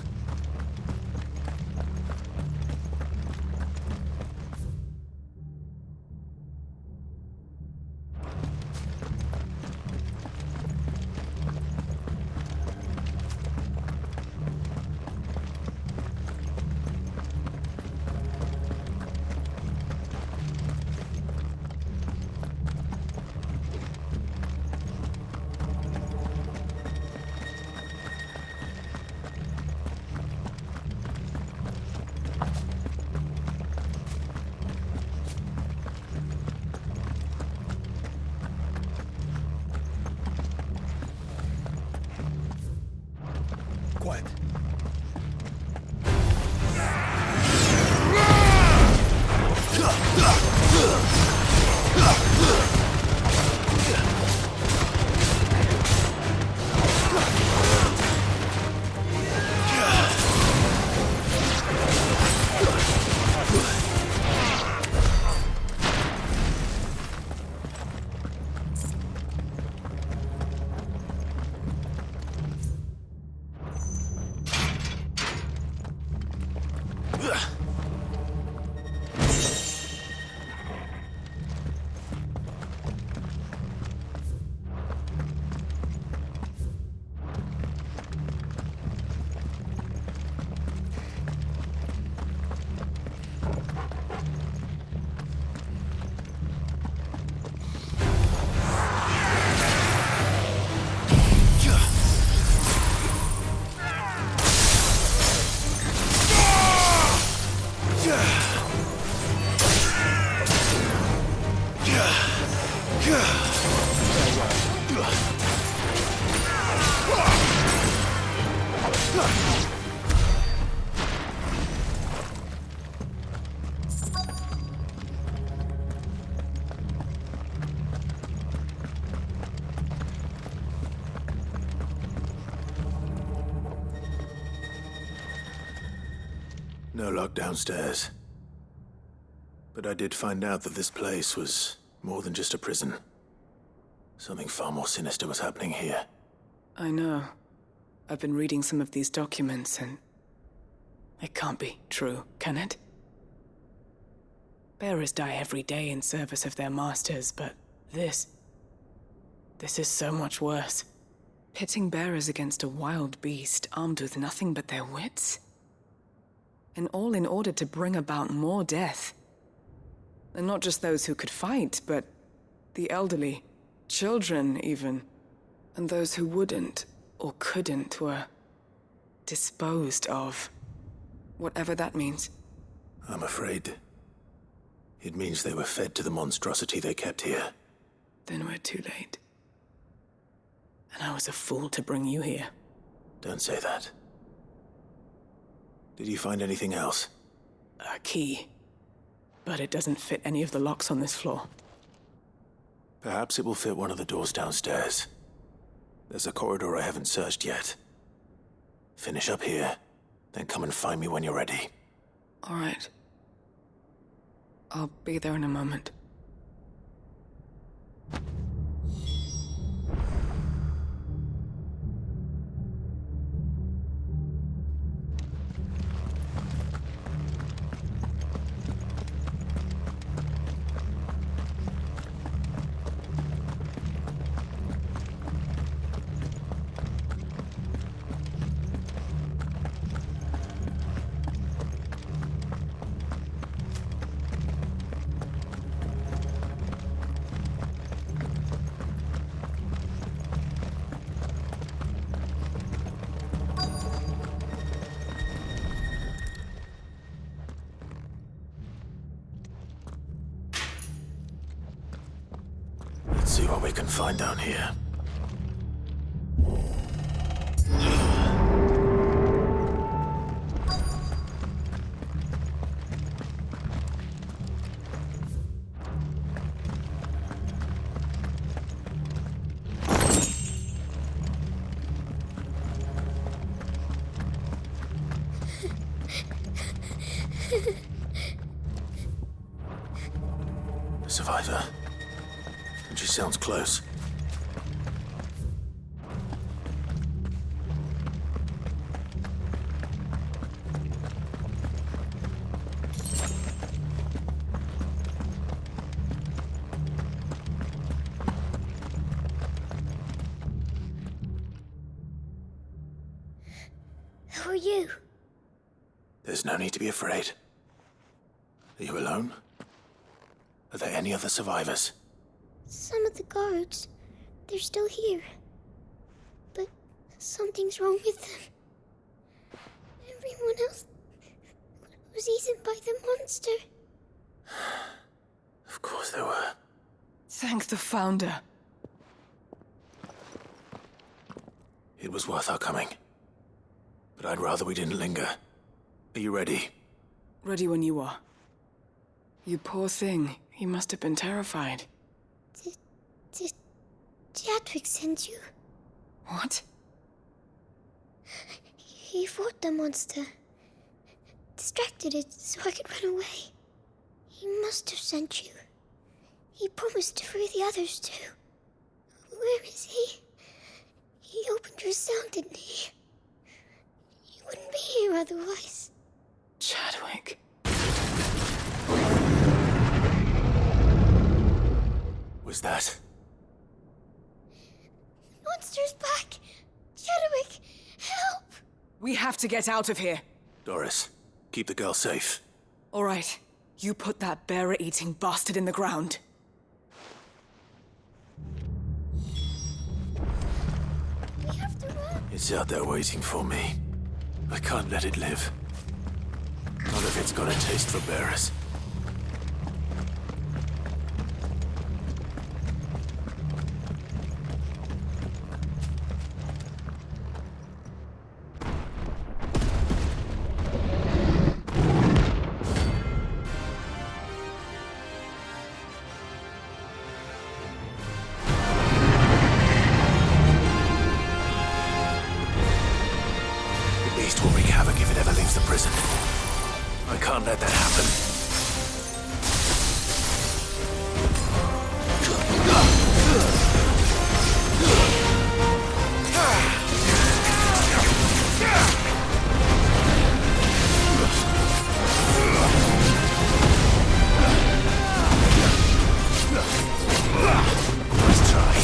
Quiet. No lock downstairs. But I did find out that this place was more than just a prison. Something far more sinister was happening here. I know. I've been reading some of these documents, and it can't be true, can it? Bearers die every day in service of their masters, but this is so much worse. Pitting bearers against a wild beast armed with nothing but their wits? And all in order to bring about more death. And not just those who could fight, but the elderly, children even. And those who wouldn't or couldn't were disposed of. Whatever that means. I'm afraid it means they were fed to the monstrosity they kept here. Then we're too late. And I was a fool to bring you here. Don't say that. Did you find anything else? A key. But it doesn't fit any of the locks on this floor. Perhaps it will fit one of the doors downstairs. There's a corridor I haven't searched yet. Finish up here, then come and find me when you're ready. All right. I'll be there in a moment. what we can find down here. A survivor. And she sounds close. Who are you? There's no need to be afraid. Are you alone? Are there any other survivors? Some of the guards, they're still here. But something's wrong with them. Everyone else was eaten by the monster. Of course there were. Thank the Founder. It was worth our coming. But I'd rather we didn't linger. Are you ready? Ready when you are. You poor thing. You must have been terrified. Did Chadwick send you? What? He fought the monster. Distracted it so I could run away. He must have sent you. He promised to free the others too. Where is he? He opened your cell, didn't he? He wouldn't be here otherwise. Chadwick. Was that? Monster's back! Chadwick, help! We have to get out of here. Doris, keep the girl safe. All right. You put that bearer-eating bastard in the ground. We have to run. It's out there waiting for me. I can't let it live. Not if it's got a taste for bearers. The beast will wreak havoc if it ever leaves the prison. I can't let that happen. Let's try.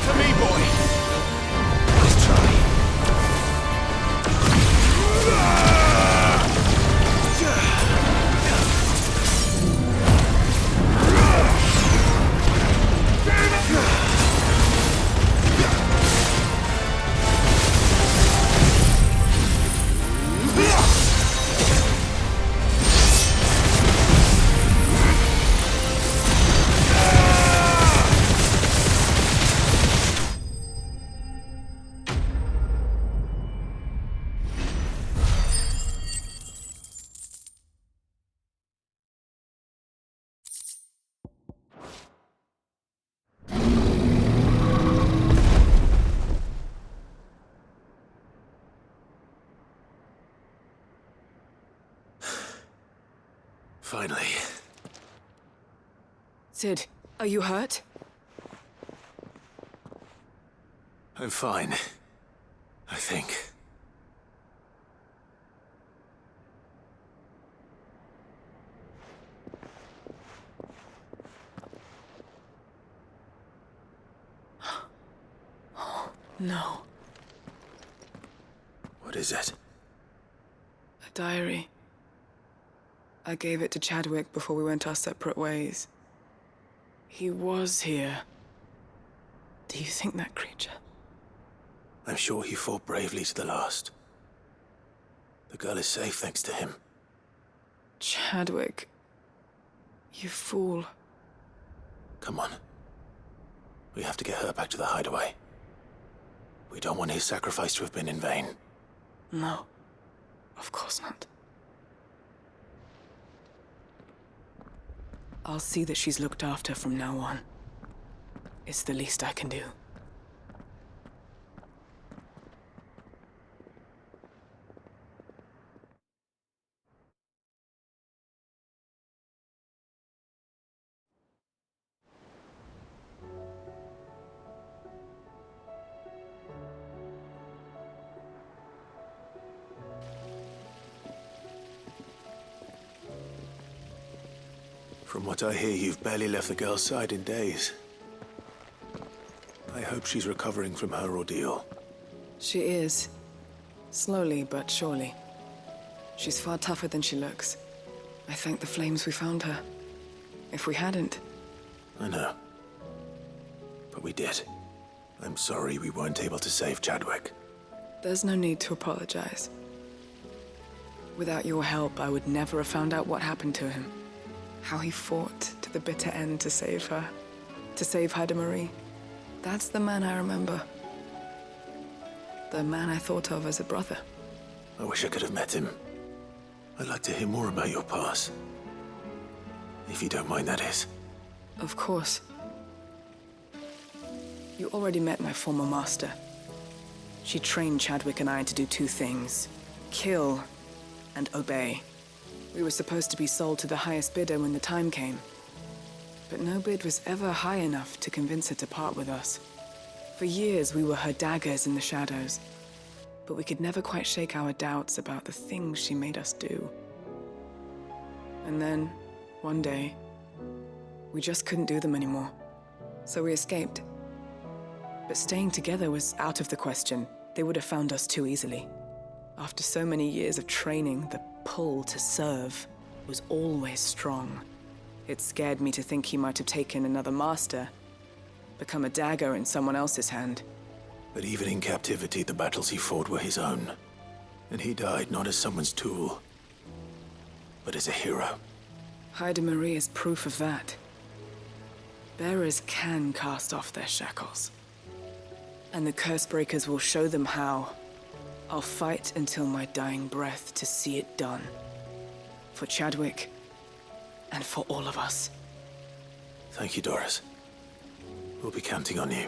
To me, boy. Let's try. Finally. Sid, are you hurt? I'm fine. I think. No. What is it? A diary. I gave it to Chadwick before we went our separate ways. He was here. Do you think that creature? I'm sure he fought bravely to the last. The girl is safe thanks to him. Chadwick. You fool. Come on. We have to get her back to the hideaway. We don't want his sacrifice to have been in vain. No. Of course not. I'll see that she's looked after from now on. It's the least I can do. From what I hear, you've barely left the girl's side in days. I hope she's recovering from her ordeal. She is. Slowly but surely. She's far tougher than she looks. I thank the flames we found her. If we hadn't... I know. But we did. I'm sorry we weren't able to save Chadwick. There's no need to apologize. Without your help, I would never have found out what happened to him. How he fought to the bitter end to save her. To save Haida Marie. That's the man I remember. The man I thought of as a brother. I wish I could have met him. I'd like to hear more about your past. If you don't mind, that is. Of course. You already met my former master. She trained Chadwick and I to do two things. Kill and obey. We were supposed to be sold to the highest bidder when the time came. But no bid was ever high enough to convince her to part with us. For years, we were her daggers in the shadows. But we could never quite shake our doubts about the things she made us do. And then, one day, we just couldn't do them anymore. So we escaped. But staying together was out of the question. They would have found us too easily. After so many years of training, the pull to serve was always strong. It scared me to think he might have taken another master, become a dagger in someone else's hand. But even in captivity, the battles he fought were his own. And he died not as someone's tool, but as a hero. Haida Marie is proof of that. Bearers can cast off their shackles. And the Cursebreakers will show them how. I'll fight until my dying breath to see it done. For Chadwick, and for all of us. Thank you, Doris. We'll be counting on you.